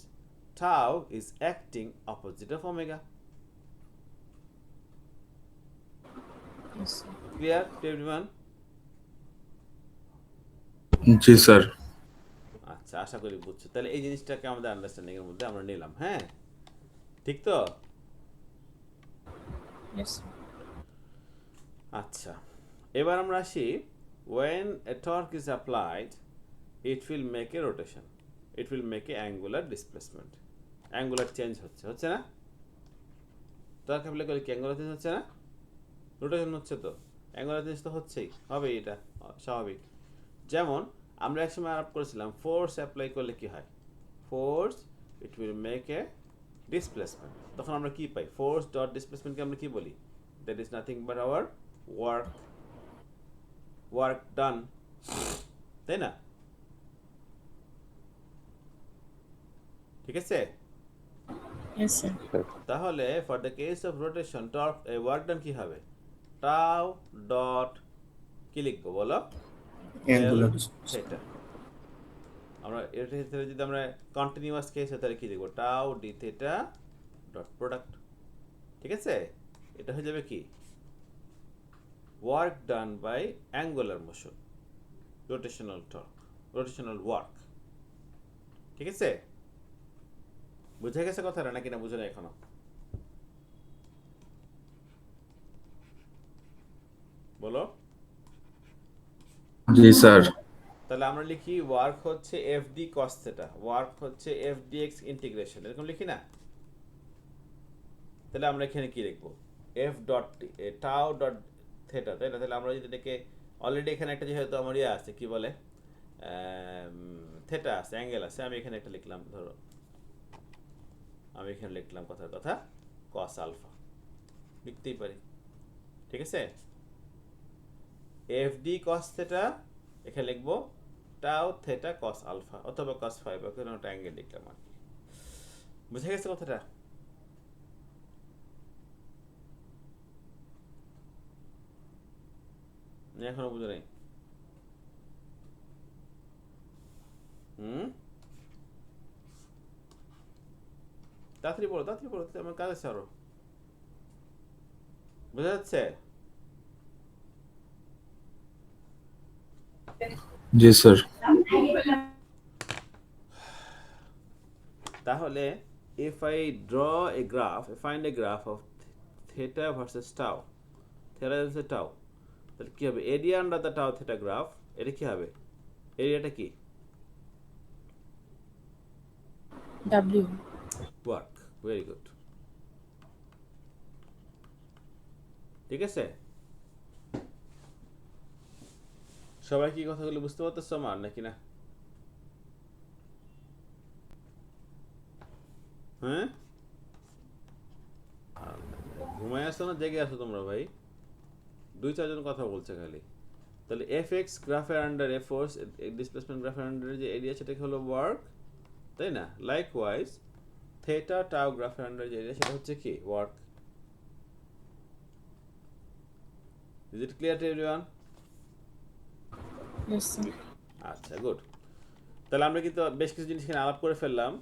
tau is acting opposite of omega. Yes, sir. Clear to everyone? G sir. আচ্ছা, আশা করি বুঝছো। তাহলে এই জিনিসটাকে আমাদের আন্ডারস্ট্যান্ডিং এর মধ্যে আমরা নিলাম, হ্যাঁ? ঠিক তো? Yes, sir. আচ্ছা, এবার আমরা আসি, when a torque is applied it will make a rotation, it will make a angular displacement, angular change হচ্ছে না? টর্ক অ্যাপ্লাই করলে কি অ্যাঙ্গুলার চেঞ্জ হচ্ছে না? রোটেশন হচ্ছে তো, অ্যাঙ্গুলার চেঞ্জ তো হচ্ছেই, হবে, এটা স্বাভাবিক। যেমন আমরা একসময় আলাপ করেছিলাম ফোর্স অ্যাপ্লাই করলে কি হয়? Force it will make a displacement, তখন আমরা কি পাই? ফোর্স ডট ডিসপ্লেসমেন্টকে আমরা কি বলি? That is nothing but our work done, তাই না? ঠিক আছে? Yes, sir. তাহলে for the case of rotation torque work done কি হবে? টাউ ডট কি লিখবো বলো? Angular সেটা আমরা এর ক্ষেত্রে যদি আমরা কন্টিনিউয়াস কেস হয় তাহলে কি লিখবো? Tau D theta dot product, ঠিক আছে? এটা হয়ে যাবে কি? Work done by angular motion, rotational torque, rotational work, ঠিক আছে? বুঝে গেছে কথাটা নাকি না বুঝে না এখনো? বলো। জি স্যার। তাহলে আমরা লিখি ওয়ার্ক হচ্ছে এফডি কস থেটা, ওয়ার্ক হচ্ছে এফডিএক্স ইন্টিগ্রেশন, এরকম লিখি না? তাহলে আমরা এখানে কি লিখবো? এফ ডট টাও ডট থেটা, তাই না? তাহলে আমরা যদি এটাকে অলরেডি এখানে একটা যেহেতু আমার ইয়ে আছে কি বলে থেটা আছে, অ্যাঙ্গেল আছে, আমি এখানে একটা লিখলাম, ধরো আমি এখানে লিখলাম কথার কথা কস আলফা, লিখতেই পারি, ঠিক আছে? এফডি কস থেটা এখানে লিখবো টাও থেটা কস আলফা অথবা কস ফাই, বা কোনো একটা অ্যাঙ্গেল লিখলাম আর কি। বুঝে গেছে কথাটা? এখনো বুঝে নেই? তাড়াতাড়ি বলো, তাড়াতাড়ি বলো, আমার কাজ আছে আরো। বোঝা যাচ্ছে? জি স্যার। তাহলে if I draw a graph, find a graph of theta versus tau, theta versus tau, তাহলে কি হবে? এরিয়া আন্ডার দ্য টাও থিটা গ্রাফ, এটা কি হবে? এরিয়াটা কি? W. ওয়ার্ক, ভেরি গুড, ঠিক আছে? সবাই কি কথাগুলো বুঝতে পারতেছো আমার নাকি না? হ্যাঁ, ঘুমায় আসছো না জেগে আসো তোমরা ভাই? 2-4 জন কথা বলছে খালি। তাহলে এফ এক্স গ্রাফের আন্ডারে ফোর্স ডিসপ্লেসমেন্ট গ্রাফের আন্ডারে যে এরিয়া সেটা হলো ওয়ার্ক, তাই না? লাইকওয়াইজ থেটা টাও গ্রাফের আন্ডারে যে এরিয়া সেটা হচ্ছে কি? Work. Is it clear to everyone? Yes, sir. আচ্ছা, গুড। তাহলে আমরা কিন্তু বেশ কিছু জিনিস এখানে আলাপ করে ফেললাম,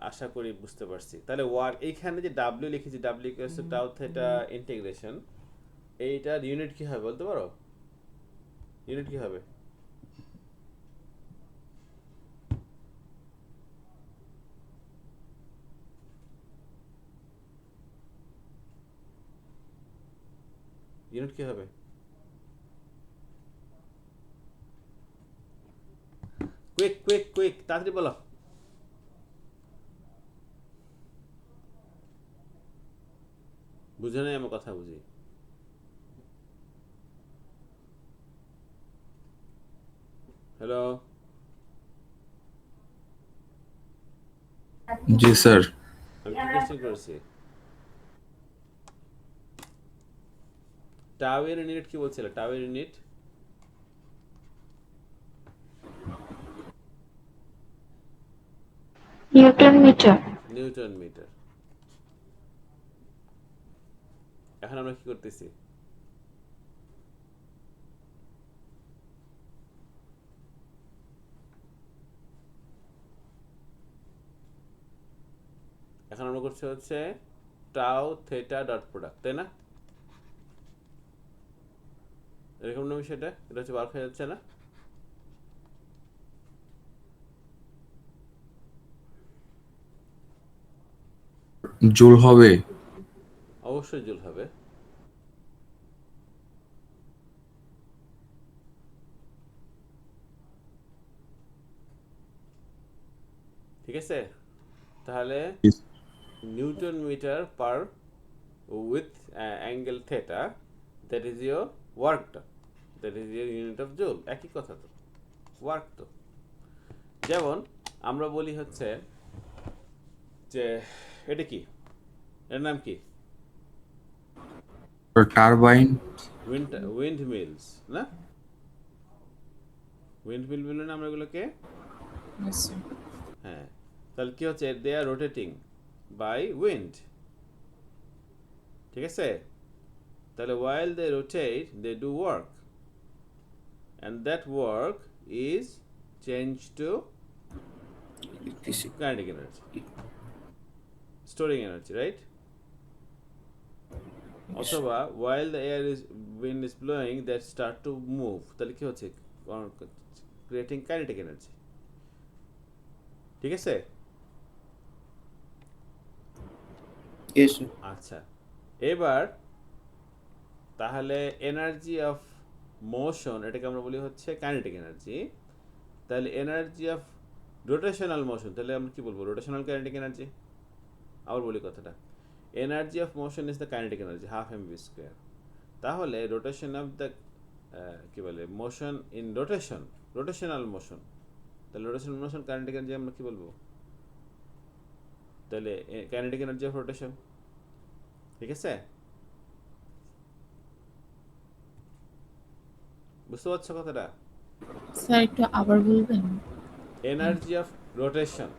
আশা করি বুঝতে পারছি। তাহলে ওয়ার্ক এইখানে যে ডাব্লিউ লিখেছি, ডাব্লিউ ইকুয়ালস টু টাও থেটা ইন্টিগ্রেশন, এইটার ইউনিট কি হবে বলতে পারো? ইউনিট কি হবে? ইউনিট কি হবে? কুইক কুইক কুইক, তাড়াতাড়ি বলো। বুঝে নাই আমার কথা? বুঝি। হ্যালো, জি স্যার। আমি কি কোশ্চেন করেছি? টাও এর ইউনিট কি বলছিল? টাও এর unit Newton meter. Newton meter. এখন আমরা কি করতেছি? এখন আমরা করছি হচ্ছে টাও থেটা ডট প্রোডাক্ট, তাই না? এরকম না বিষয়টা? এটা হচ্ছে ওয়ার্ক হয়ে যাচ্ছে না? জুল হবে। অবশ্যই জুল হবে। ঠিক আছে, তাহলে Newton meter per with angle theta, that is your work done, that is your unit of joule. একই কথা তো, ওয়ার্ক তো। যেমন আমরা বলি হচ্ছে যে এটা কি, এর নাম কি? টারবাইন। উইন্ড মিলস না? উইন্ড মিল বলি না আমরা এগুলোকে? Yes, sir. হ্যাঁ, তাহলে কি হচ্ছে? দে আর রোটেটিং বাই উইন্ড, ঠিক আছে? তাহলে while they rotate they do work and that work is changed to Electricity. kinetic energy, storing energy, right? অথবা while the air is wind is blowing that start to move, তাহলে কি হচ্ছে? creating kinetic energy, ঠিক আছে? Yes, sir. আচ্ছা, এবার তাহলে energy of motion, এটাকে আমরা বলি হচ্ছে কাইনেটিক এনার্জি। তাহলে এনার্জি অফ রোটেশনাল মোশন, তাহলে আমরা কি বলবো? Rotational kinetic energy. আবার বলি কথাটা, energy of motion is the kinetic energy half M V square. তাহলে রোটেশন অফ দ্য কি বলে motion in rotation, rotational motion, তাহলে রোটেশনাল মোশন কাইনেটিক এনার্জি আমরা কি বলবো? তাহলে কাইনেটিক এনার্জি অফ রোটেশন। ঠিক আছে, বুঝতে পারছো কথাটা? স্যার একটু আবার বলবেন? Energy of rotation,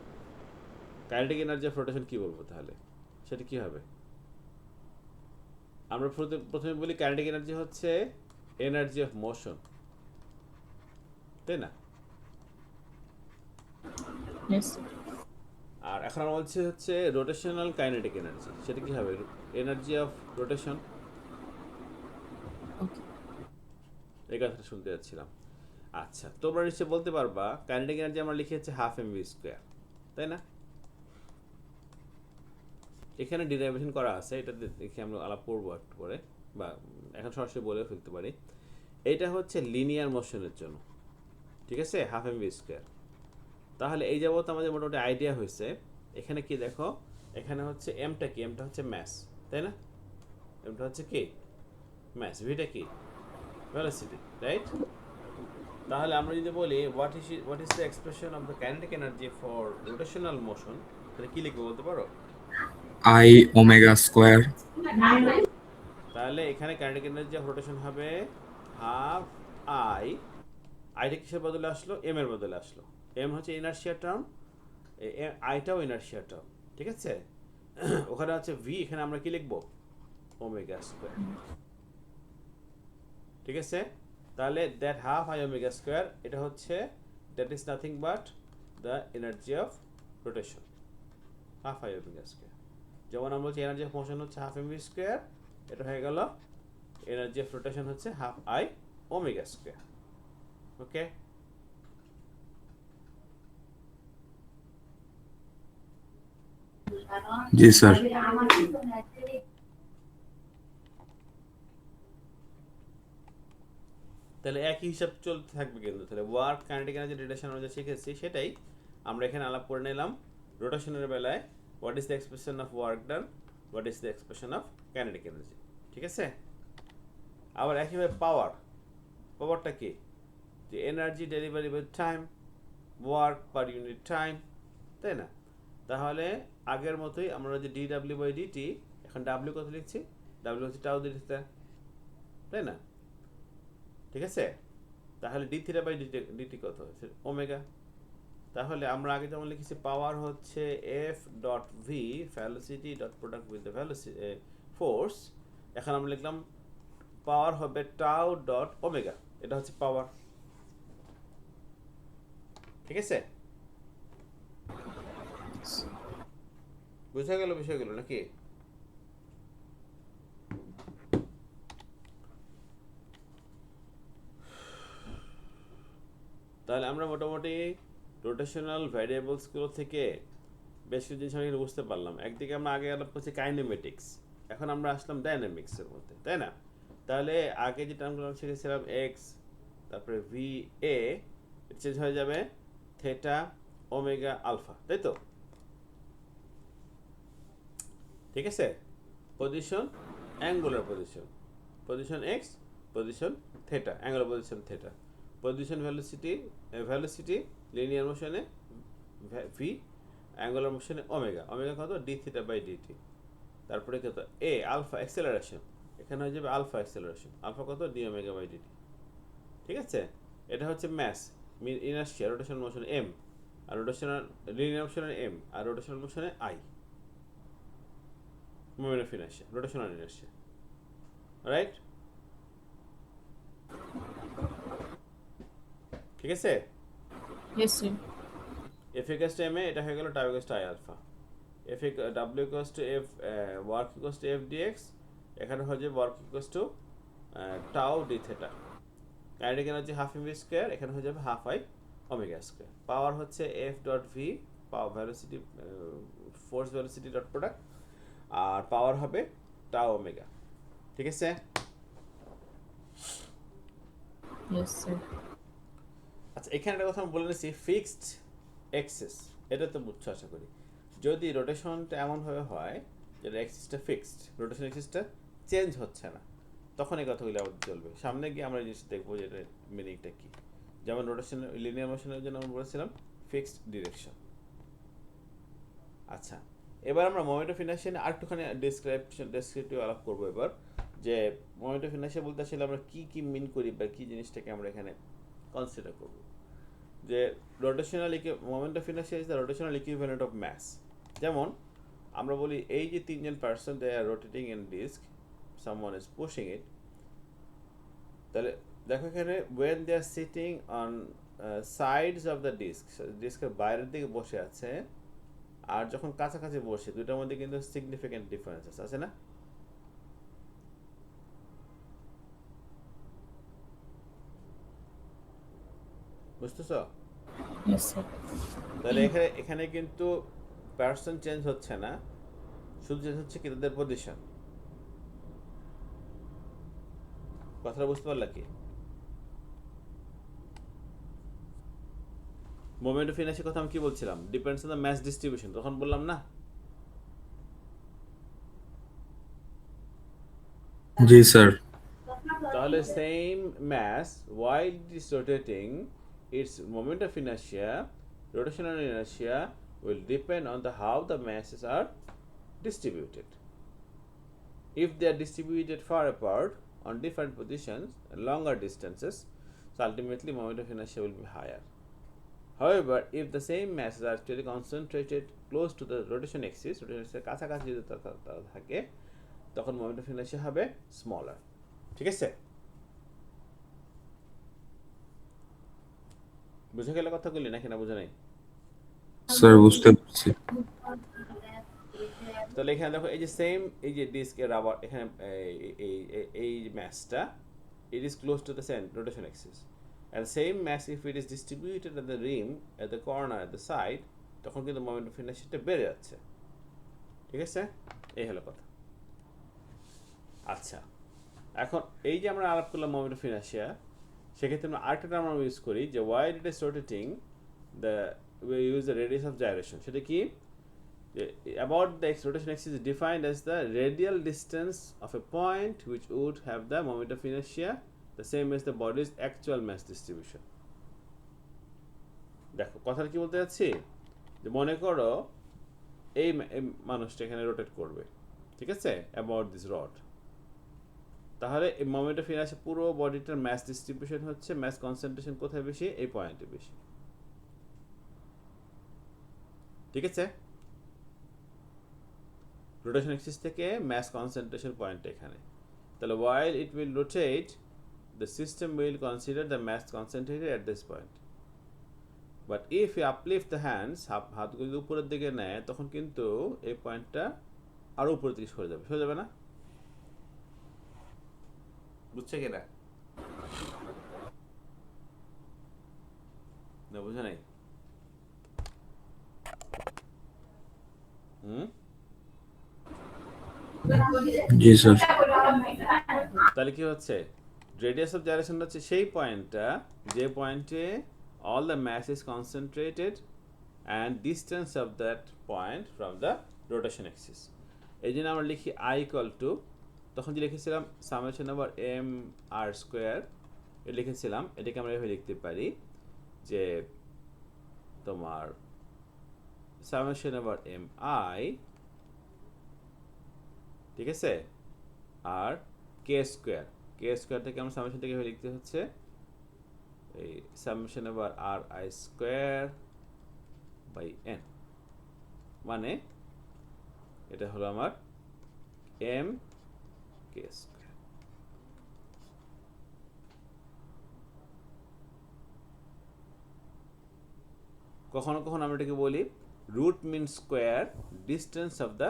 kinetic energy of rotation কি বলবো তাহলে? সেটা কি হবে? আমরা প্রথমে বলি কাইনেটিক এনার্জি হচ্ছে এনার্জি অফ মোশন, তাই না? Yes sir. আর এখন আমরা বলছি হচ্ছে রোটেশনাল কাইনেটিক এনার্জি, সেটা কি হবে? Energy of rotation. ওকে। এই কথাটা শুনতে যাচ্ছিলাম। আচ্ছা, তোমরা নিশ্চয়ই বলতে পারবা কাইনেটিক এনার্জি আমরা লিখে হচ্ছে হাফ এম ভি স্কোয়ার, তাই না? এখানে ডিরাইভেশন করা আছে, এটা দেখে আমরা আলাপ করবো একটু পরে, বা এখন সরাসরি বলে ফেলতে পারি। এটা হচ্ছে লিনিয়ার মোশনের জন্য, ঠিক আছে, হাফ এম ভি স্কোয়ার। তাহলে এই যাবত আমাদের মোটামুটি আইডিয়া হয়েছে। এখানে কি দেখো, এখানে হচ্ছে এমটা কি? এমটা হচ্ছে ম্যাস, তাই না? এমটা হচ্ছে কি? ম্যাস। ভিটা কি? Velocity, right? তাহলে আমরা যদি বলি what is the expression of the kinetic energy for rotational motion, তাহলে কি লিখবো বলতে পারো? I omega square তাহলে এখানে কাইনেটিক এনার্জি অফ রোটেশন হবে হাফ আই। আইটা কিসের বদলে আসলো? এম এর বদলে আসলো। এম হচ্ছে ইনার্শিয়া টার্ম, আইটাও ইনার্শিয়া টার্ম, ঠিক আছে? ওখানে হচ্ছে ভি, এখানে আমরা কি লিখবো? ওমেগা স্কোয়ার, ঠিক আছে? তাহলে that half I omega square, এটা হচ্ছে that is nothing but the energy of rotation, half I omega square. যেমন আমরা বলছি এনার্জি অফ মোশন হচ্ছে হাফ এম ভি স্কোয়ার, এটা হয়ে গেল এনার্জি অফ রোটেশন হচ্ছে half I omega square. Okay, जी सर। তাহলে একই হিসাব চলতে থাকবে কিন্তু। তাহলে ওয়ার্ক কাইনেটিক এনার্জি রিলেশন আমরা যা শিখেছি সেটাই আমরা এখানে আলাপ করে নিলাম। রোটেশনের বেলায় what is the expression of work done, what is the expression of kinetic energy, ঠিক আছে? আবার একইভাবে পাওয়ার, পাওয়ারটা কি? যে energy delivery by time, work per unit time, তাই না? তাহলে আগের মতোই আমরা যে ডি ডাব্লিউ বাই ডিটি, এখন ডাব্লিউ কত লিখছি? ডাব্লিউ হচ্ছে টাউ দিতে, তাই না? ঠিক আছে? তাহলে ডি থিটা বাই ডিটি কত হচ্ছে? ওমেগা। তাহলে আমরা আগে যেমন লিখেছি পাওয়ার হচ্ছে F dot V velocity dot product with the velocity force, এখন আমরা লিখলাম পাওয়ার হবে টাউ ডট ওমেগা, এটা হচ্ছে পাওয়ার, ঠিক আছে? বুঝা গেল বিষয়গুলো নাকি? তাহলে আমরা মোটামুটি রোটেশনাল ভ্যারিয়েবলসগুলো থেকে বেশ কিছু জিনিস আমি বুঝতে পারলাম। একদিকে আমরা আগে আলাপ করছি কাইনেমেটিক্স, এখন আমরা আসলাম ডাইনামিক্সের মধ্যে, তাই না? তাহলে আগে যে টার্মগুলো আমরা শিখেছিলাম এক্স, তারপরে ভি এ, চেঞ্জ হয়ে যাবে থেটা ওমেগা আলফা, তাই তো? ঠিক আছে? Position, angular position, position X, position theta, angular position theta, position velocity, velocity linear মোশনে ভি, অ্যাঙ্গুলার মোশনে ওমেগা, ওমেগা কত? D theta by D T. তারপরে কত? এ আলফা অ্যাক্সেলারেশন, এখানে হয়ে যাবে আলফা অ্যাক্সেলারেশন, আলফা কত? ডি ওমেগা বাই ডিটি, ঠিক আছে? এটা হচ্ছে mass, inertia, rotational motion M, আর রোটেশনাল লিনিয়ার মোশনে এম, আর রোটেশনাল মোশনে I, moment of inertia, rotational inertia, right? ঠিক আছে? Yes sir. F equals to M A, এটা হয়ে গেল tau equals to I alpha. F W equals to F work equals to F D X, এখানে হয়ে যাবে work equals to tau D theta. Kinetic energy half M V square, এখানে হয়ে যাবে half I omega square. Power হচ্ছে F dot V, power velocity, force velocity dot product, আর power হবে tau omega, ঠিক আছে? Yes, sir. আচ্ছা, এখানে একটা কথা আমি বলে নিচ্ছি, ফিক্সড এক্সিস, এটা তো বুঝছো আশা করি। যদি রোটেশনটা এমনভাবে হয় যেটা এক্সিসটা ফিক্সড, রোটেশন এক্সিসটা চেঞ্জ হচ্ছে না, তখন এই কথাগুলো আবার চলবে। সামনে গিয়ে আমরা এই জিনিসটা দেখবো যে এটার মিনিংটা কী। যেমন রোটেশন, লিনিয়ার মোশনের জন্য আমরা বলেছিলাম ফিক্সড ডিরেকশন। আচ্ছা, এবার আমরা মোমেন্ট অফ ইনার্শিয়া নিয়ে আরেকটুখানি ডেসক্রিপটিভ আলাপ করবো এবার, যে মোমেন্ট অফ ইনার্শিয়া বলতে আসলে আমরা কী কী মিন করি বা কী জিনিসটাকে আমরা এখানে কনসিডার করব। যে rotational moment of inertia is the rotational equivalent of mass. যেমন আমরা বলি এই যে তিনজন person they are rotating in disc, someone is pushing it, তাহলে দেখো এখানে when they are sitting on sides of the disc, ডিস্কের বাইরের দিকে বসে আছে, আর যখন কাছাকাছি বসে, দুটার মধ্যে কিন্তু সিগনিফিক্যান্ট ডিফারেন্সেস আছে না? বুঝতেছ? Yes, sir. তাহলে এখানে কিন্তু পার্সন চেঞ্জ হচ্ছে না, শুধু চেঞ্জ হচ্ছে কি তাদের পজিশন। কথাটা বুঝতে পারলা কি? মোমেন্ট অফ ইনার্শিয়ার কথা আমি কি বলছিলাম? Depends on the mass distribution, তখন বললাম না? জি স্যার। তাহলে same mass while it is rotating, its moment of inertia, rotational inertia will depend on how the masses are distributed. If they are distributed far apart on different positions and longer distances, so ultimately moment of inertia will be higher. However, if the same masses are actually concentrated close to the rotation axis কাছাকাছি যদি তারা থাকে, তখন moment of inertia হবে smaller. ঠিক আছে? বুঝে গেলে কথাগুলি নাকি না বুঝে নাই? স্যার বুঝতে পারছি। তাহলে এখানে দেখো এই যে সেম, এই যে ডিস্কের রাবার এখানে এই ম্যাসটা, it is close to the rotation axis, and same mass if it is distributed at the rim, at the corner, at the side, তখন কিন্তু মোমেন্ট অফ ইনার্শিয়াটা বেড়ে যাচ্ছে। ঠিক আছে, এই হলো কথা। আচ্ছা, এখন এই যে আমরা আলাপ করলাম মোমেন্ট অফ ইনার্শিয়া, সেক্ষেত্রে আমরা আরেকটা টার্ম আমরা ইউজ করি যে while it is rotating, we use the radius of gyration। সেটা কি? About the rotation axis is defined as the radial distance of a point which would have the moment of inertia the same as the body's actual mass distribution. দেখো কথাটা কি বলতে যাচ্ছি, যে মনে করো এই মানুষটা এখানে রোটেট করবে, ঠিক আছে, অ্যাবাউট দিস রড, তাহলে এই মোমেন্ট অফ ইনার্শিয়া পুরো বডিটার ম্যাস ডিস্ট্রিবিউশন হচ্ছে, ম্যাস কনসেন্ট্রেশন কোথায় বেশি? এই পয়েন্টে বেশি। ঠিক আছে, রোটেশন অ্যাক্সিস থেকে ম্যাস কনসেন্ট্রেশন পয়েন্ট এখানে। তাহলে while it will rotate, the system will consider the mass concentrated at this point. But if you uplift the hands, হাতগুলো উপরের দিকে নেয়, তখন কিন্তু এই পয়েন্টটা আরো উপরের দিকে সরে যাবে না? বুঝছে কিনা? না বুঝে নাই? জি স্যার। তাহলে কি হচ্ছে, রেডিয়াস অফ জাইরেশন হচ্ছে সেই পয়েন্টটা যে পয়েন্টে all the mass is concentrated and distance of that point from the rotation axis. এই জন্য আমরা লিখি I equal to, তখন যে লিখেছিলাম summation over M R square, এটা লিখেছিলাম, এটাকে আমরা এভাবে লিখতে পারি যে তোমার সামেশন ওভার এম আই, ঠিক আছে, আর কে স্কোয়ার থেকে আমরা সামেশন থেকে লিখতে হচ্ছে এই summation over R I square by N, মানে এটা হলো আমার এম কে স্কোয়ার। কখনো কখনো আমরা এটাকে বলি root mean square distance of the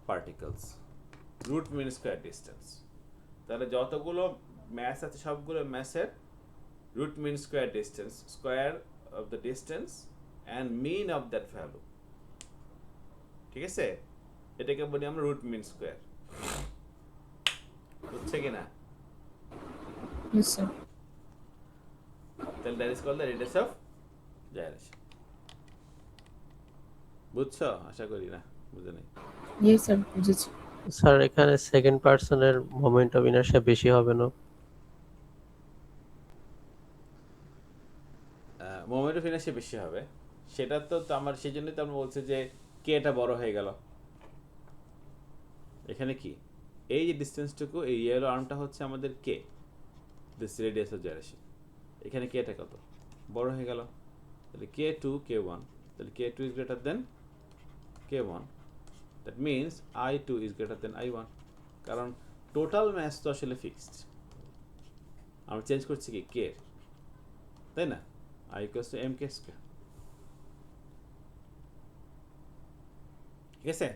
particles, root mean square distance. তাহলে যতগুলো ম্যাস আছে সবগুলো ম্যাসের root mean square distance, square of the distance and mean of that value, ঠিক আছে, এটাকে বলি আমরা root mean square। বুঝছে কিনা? Yes, sir. তাহলে that is called the radius of gyration. বুঝছো? আশা করি না বুঝে নেই। ইয়েস স্যার বুঝেছি। স্যার এখানে সেকেন্ড পার্সনের মোমেন্ট অফ ইনার্শিয়া বেশি হবে না? মোমেন্ট অফ ইনার্শিয়া বেশি হবে, সেটা তো আমার সেই জন্যই তো আমরা বলছি যে কে এটা বড় হয়ে গেল। এখানে কি এই যে ডিস্টেন্সটুকু, এই ইয়েলো আর্মটা হচ্ছে আমাদের কে, দিস রেডিয়াস অফ gyration। এখানে কেটা কত বড় হয়ে গেল, তাহলে k2 k1, তাহলে k2 is greater than k1, that means I2 is greater than I1, কারণ টোটাল ম্যাস তো আসলে ফিক্সড, আমরা চেঞ্জ করছি কি কে, তাই না? I equals to mk square, ঠিক আছে?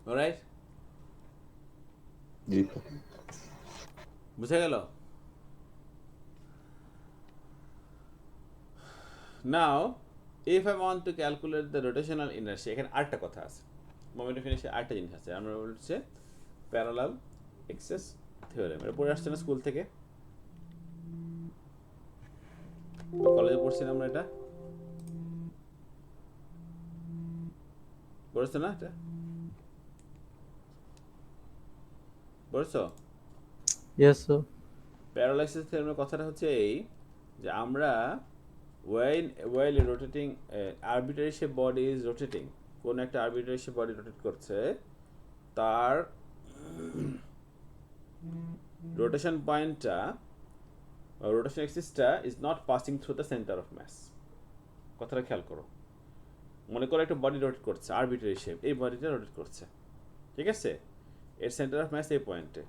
অলরাইট, জি বুঝা গেল? Now if I want to calculate the rotational inertia, এখানে আরেকটা কথা আছে, মোমেন্ট অফ ইনার্শিয়া আরেকটা জিনিস আছে, আমরা বলছি প্যারালাল এক্সেস থিওরেম। এটা পড়ে আসছে না স্কুল থেকে, কলেজে পড়ছি না আমরা, এটা পড়েছো না? এটা পড়েছো? Yes sir. প্যারালাল এক্সেস থিওরেমের কথাটা হচ্ছে এই যে আমরা while rotating arbitrary shape body is rotating, কোন একটা arbitrary shape body রোটেট করছে, তার রোটেশন পয়েন্টটা, রোটেশন এক্সিসটা is not passing through the centre of mass. কথাটা খেয়াল করো, মনে করো একটা বডি রোটেট করছে আরবিট্রারি শেপ, এই বডিটা রোটেট করছে, ঠিক আছে? এর সেন্টার অফ মাস এই পয়েন্টে,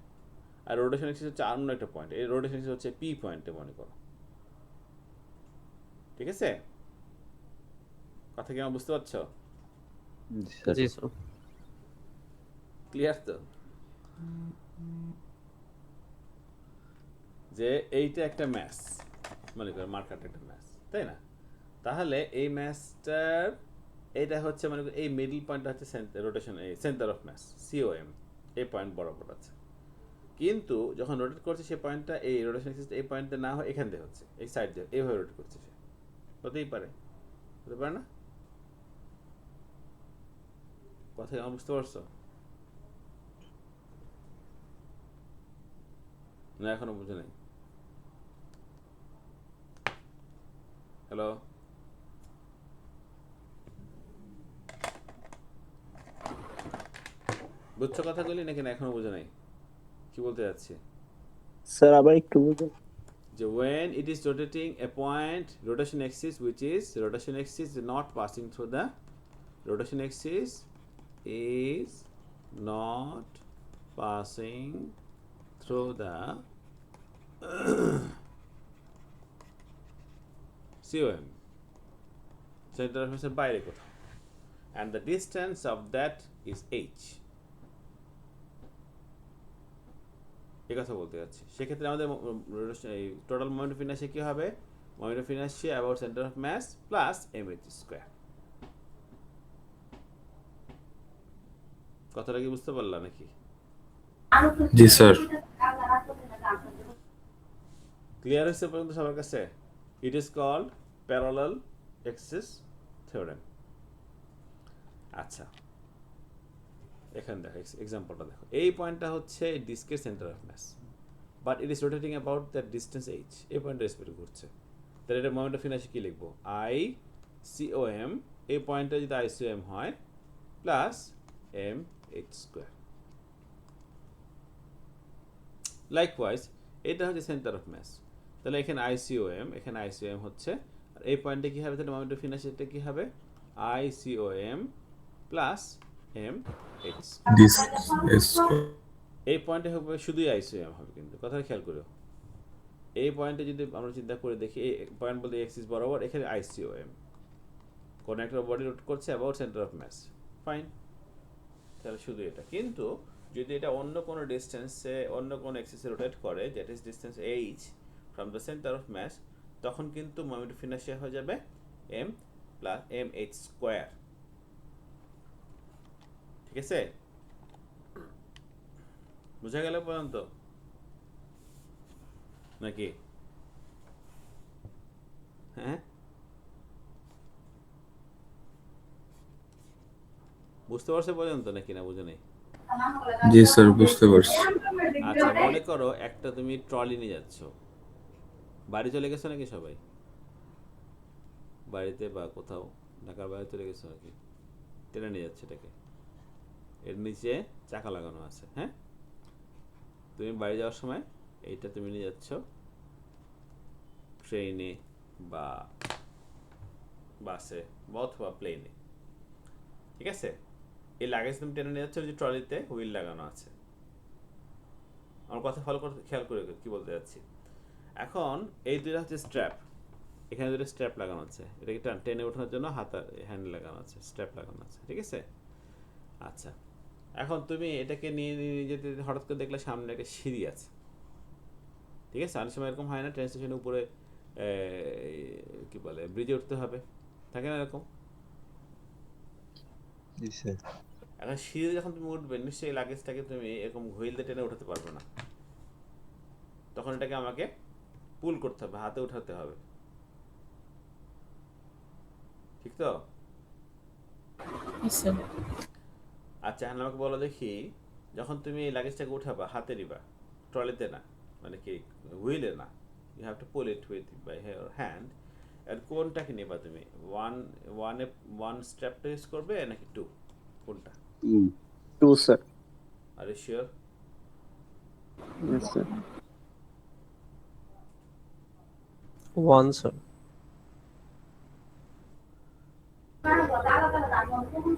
আর রোটেশন এক্সিস হচ্ছে অন্য একটা পয়েন্ট, এই রোটেশন এক্সিস হচ্ছে পি পয়েন্টে মনে করো, ঠিক আছে? কথা কি আমার বুঝতে পারছো? স্যার জি স্যার। ক্লিয়ার তো? যে এইটা একটা ম্যাস, মনে করো মার্কারটা একটা ম্যাস, তাই না? তাহলে এই ম্যাসটার এইটা হচ্ছে মনে করো এই মিডল পয়েন্টটা হচ্ছে রোটেশন, এই সেন্টার অফ ম্যাস সিওএম, এই পয়েন্ট বরাবর আছে, কিন্তু যখন রোটেট করছে সেই পয়েন্টটা, এই রোটেশন এক্সিসটা এই পয়েন্টে না হয় এখান দিয়ে হচ্ছে, এই সাইড দিয়ে এইভাবে রোটেট করছে, সে হতেই পারে, হতে পারে না? কথা কি আমার বুঝতে পারছো না? এখনো বুঝে নাই? হ্যালো, বুঝছো কথাগুলি নাকি না এখনো বুঝে নাই? কি বলতে যাচ্ছি? স্যার আবার একটু বুঝুন। যে when it is rotating a point rotation axis which is rotation axis is not passing through the rotation axis is not passing through the COM, center of mass এর বাইরে কোথাও, and the distance of that is h, এই কথা বলতে যাচ্ছি। সেক্ষেত্রে আমাদের total moment of inertia কি হবে? Moment of inertia about center of mass plus mh square. কথাটা কি বুঝতে পারলা নাকি? জি স্যার। ক্লিয়ার হয়েছে পর্যন্ত সবার কাছে? It is called parallel axis theorem. আচ্ছা, এখানে দেখো এক্সাম্পলটা দেখো, এই পয়েন্টটা হচ্ছে ডিস্কের center of mass, but it is rotating about that distance h, এই পয়েন্টের রেসপেক্টে ঘুরছে, তাহলে এটা মোমেন্ট অফ ইনার্শিয়া কি লিখবো? আই সিওএম, এই পয়েন্টটা যদি আই সিওএম হয় plus M H square. Likewise এটা হচ্ছে সেন্টার অফ মাস, তাহলে এখানে আইসিওএম, এখানে আইসিওএম হচ্ছে, আর এই পয়েন্টে কি হবে? তাহলে মোমেন্ট অফ ইনার্শিয়াটা কি হবে? ICOM plus M H. This is এই পয়েন্টে হবে শুধুই আইসিওএম হবে, কিন্তু কথাটা খেয়াল করো, এই পয়েন্টে যদি আমরা চিন্তা করে দেখি, এই পয়েন্ট বলতে এক্সিস বরাবর, এখানে আইসিওএম, কোন একটা বডি রোটেট করছে about center of mass, fine, তাহলে শুধু এটা। কিন্তু যদি এটা অন্য কোনো ডিস্টেন্সে, অন্য কোনো এক্সিসে রোটেট করে, that is distance H from the centre of mass, তখন কিন্তু মোমেন্ট অফ ইনার্শিয়া হয়ে যাবে M plus M H square, ঠিক আছে? বুঝা গেল পর্যন্ত নাকি? হ্যাঁ, বুঝতে পারছো পর্যন্ত নাকি না বুঝে নেই? জি স্যার, বুঝতে পারছি। আচ্ছা, মনে করো একটা তুমি ট্রলি নিয়ে যাচ্ছ, বাড়ি চলে গেছো নাকি সবাই? বাড়িতে বা কোথাও ঢাকার বাইরে চলে গেছো নাকি? টেনে নিয়ে যাচ্ছে এটাকে, এর নিচে চাকা লাগানো আছে। হ্যাঁ, তুমি বাড়ি যাওয়ার সময় এইটা তুমি নিয়ে যাচ্ছ ট্রেনে বা বাসে বা অথবা প্লেনে। ঠিক আছে, এই লাগেজ তুমি টেনে নিয়ে যাচ্ছ, যে ট্রলিতে হুইল লাগানো আছে। আমার কথা ফলো করতে খেয়াল করে কি বলতে যাচ্ছি। এখন এই দুইটা হচ্ছে স্ট্র্যাপ, এখানে দুটো স্ট্র্যাপ লাগানো আছে, এটাকে টেনে ওঠানোর জন্য হাতা হ্যান্ড লাগানো আছে, স্ট্র্যাপ লাগানো আছে। ঠিক আছে, আচ্ছা এখন তুমি এটাকে নিয়ে নিয়ে যেতে যেতে হঠাৎ করে দেখলে সামনে একটা সিঁড়ি আছে। ঠিক আছে, অনেক সময় এরকম হয় না, ট্রেন স্টেশনের উপরে কি বলে ব্রিজে উঠতে হবে, থাকে না এরকম? জি স্যার। এখন সিঁড়ি যখন তুমি উঠবে, নিশ্চয়ই লাগেজটাকে তুমি এরকম হুইল দিয়ে টেনে উঠাতে পারবে না, তখন এটাকে আমাকে পুল করতে হবে, হাতে উঠাতে হবে। ঠিক তো? Yes, sir. আচ্ছা, এখন আমাকে বলো দেখি, যখন তুমি এই লাগেজটাকে উঠাবা হাতে নিবা, ট্রলিতে না, মানে কি হুইলে না, you have to pull it with by her hand. আর কোনটাকে নেবা তুমি? ওয়ান স্ট্র্যাপটা ইউজ করবে নাকি টু? কোনটা? 2 sir. Are you sure? Yes, sir. 1 sir.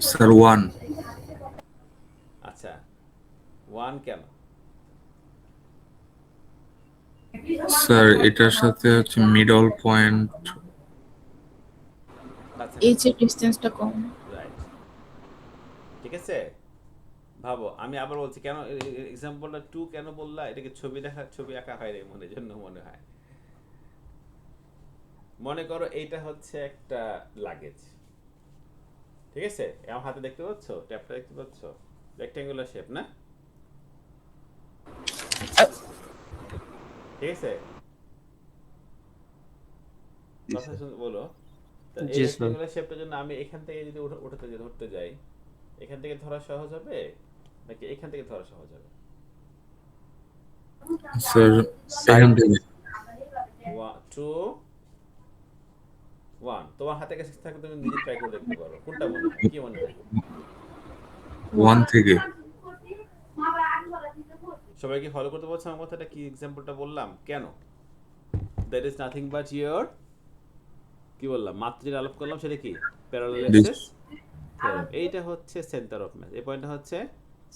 Sir 1। আচ্ছা, ওয়ান কেন? স্যার এটার সাথে হচ্ছে মিডল পয়েন্ট। আচ্ছা, এই যে ডিস্টেন্সটা কম। রাইট, ঠিক আছে। ভাবো, আমি আবার বলছি কেন এক্সাম্পলটা টু কেন বললা, এটাকে ছবি আঁকা হয় রে মনে জন্য মনে হয়। মনে করো এইটা হচ্ছে একটা লাগেজ, ঠিক আছে? আমার হাতে দেখতে পাচ্ছ, ট্যাপটা দেখতে পাচ্ছ, রেক্ট্যাঙ্গুলার শেপ না? ঠিক আছে, জি কথা স্যার। বলো। তা এই জি স্যার। রেক্ট্যাঙ্গুলার শেপটার জন্য আমি এখান থেকে যদি ধরতে যাই, এখান থেকে ধরা সহজ হবে নাকি এখান থেকে ধরা সহজ হবে? স্যার এখান থেকে। টু ওয়ান, তোমার হাতে কাছে থাকলে তুমি নিজে ট্রাই করে দেখতে পারো, কোনটা মনে হয়, কি মনে হয়? 1 থেকে। সবাই কি ফলো করতে পারছো আমার কথাটা? কি এক্সাম্পলটা বললাম কেন? That is nothing but your, কি বললাম মাত্র যেটা আলাপ করলাম সেটা কি? Parallel access theorem. এইটা হচ্ছে সেন্টার অফ মাস, এই পয়েন্টটা হচ্ছে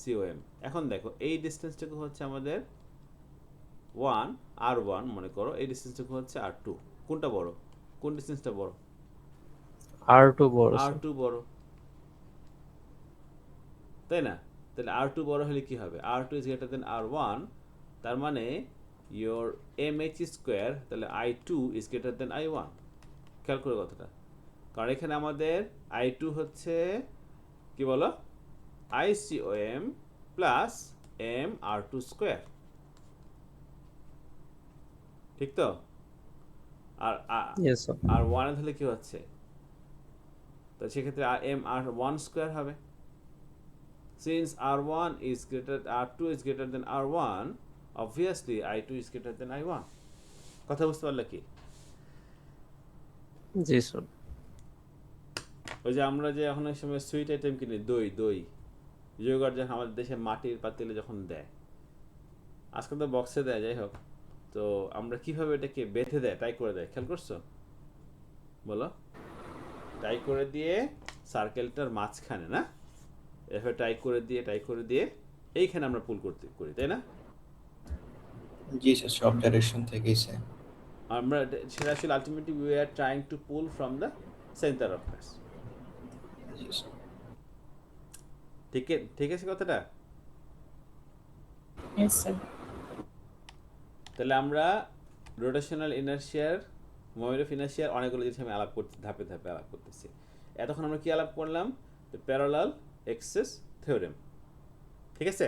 সিওএম। এখন দেখো এই ডিসটেন্সটুকু হচ্ছে আমাদের R1 মনে করো, এই ডিসটেন্সটুকু হচ্ছে R2। কোনটা বড়? কোন ডিসটেন্সটা বড়? R2 বড় স্যার। R2 বড়, তাই না? তাহলে R2 বড় হলে কি হবে? R2 is greater than R1, তার মানে your mh স্কোয়ার, তাহলে I2 is greater than I1। খেয়াল করে কথাটা, কারণ এখানে আমাদের I2 হচ্ছে কি বলো, ICOM প্লাস MR2 স্কোয়ার, ঠিক তো? আর ইয়েস স্যার। আর 1 এর হলে কি হচ্ছে? তো সেক্ষেত্রে MR1 স্কোয়ার হবে। Since R2 is greater than R1, obviously I2 is greater than I1। কথা বুঝতে পারলে কি? জি স্যার। ওই যে আমরা যে এখন এই সময় সুইট আইটেম কিনি, দই যোগাড়, যখন আমাদের দেশে মাটির পাতিলে যখন দেয়, আজকাল তো বক্সে দেয়, যাই হোক, তো আমরা কিভাবে এটাকে বেঁধে দেয়, টাই করে দেয়, খেয়াল করছো? বলো, টাই করে দিয়ে সার্কেলটার মাঝখানে না, এভাবে টাই করে দিয়ে এইখানে আমরা পুল করি, তাই না? জি স্যার, সব ডাইরেকশন থেকেই স্যার। আমরা সেটা আসলে ultimately we are trying to pull from the centre of mass. জি স্যার। ঠিক আছে কথাটা? Yes, sir. তাহলে আমরা রোটেশনাল ইনার্শিয়ার, মোমেন্ট অফ ইনার্শিয়ার অনেকগুলো জিনিস আমি আলাপ করতে ধাপে আলাপ করতেছি। এতক্ষণ আমরা কি আলাপ করলাম? প্যারালাল অ্যাক্সেস থিওরেম, ঠিক আছে?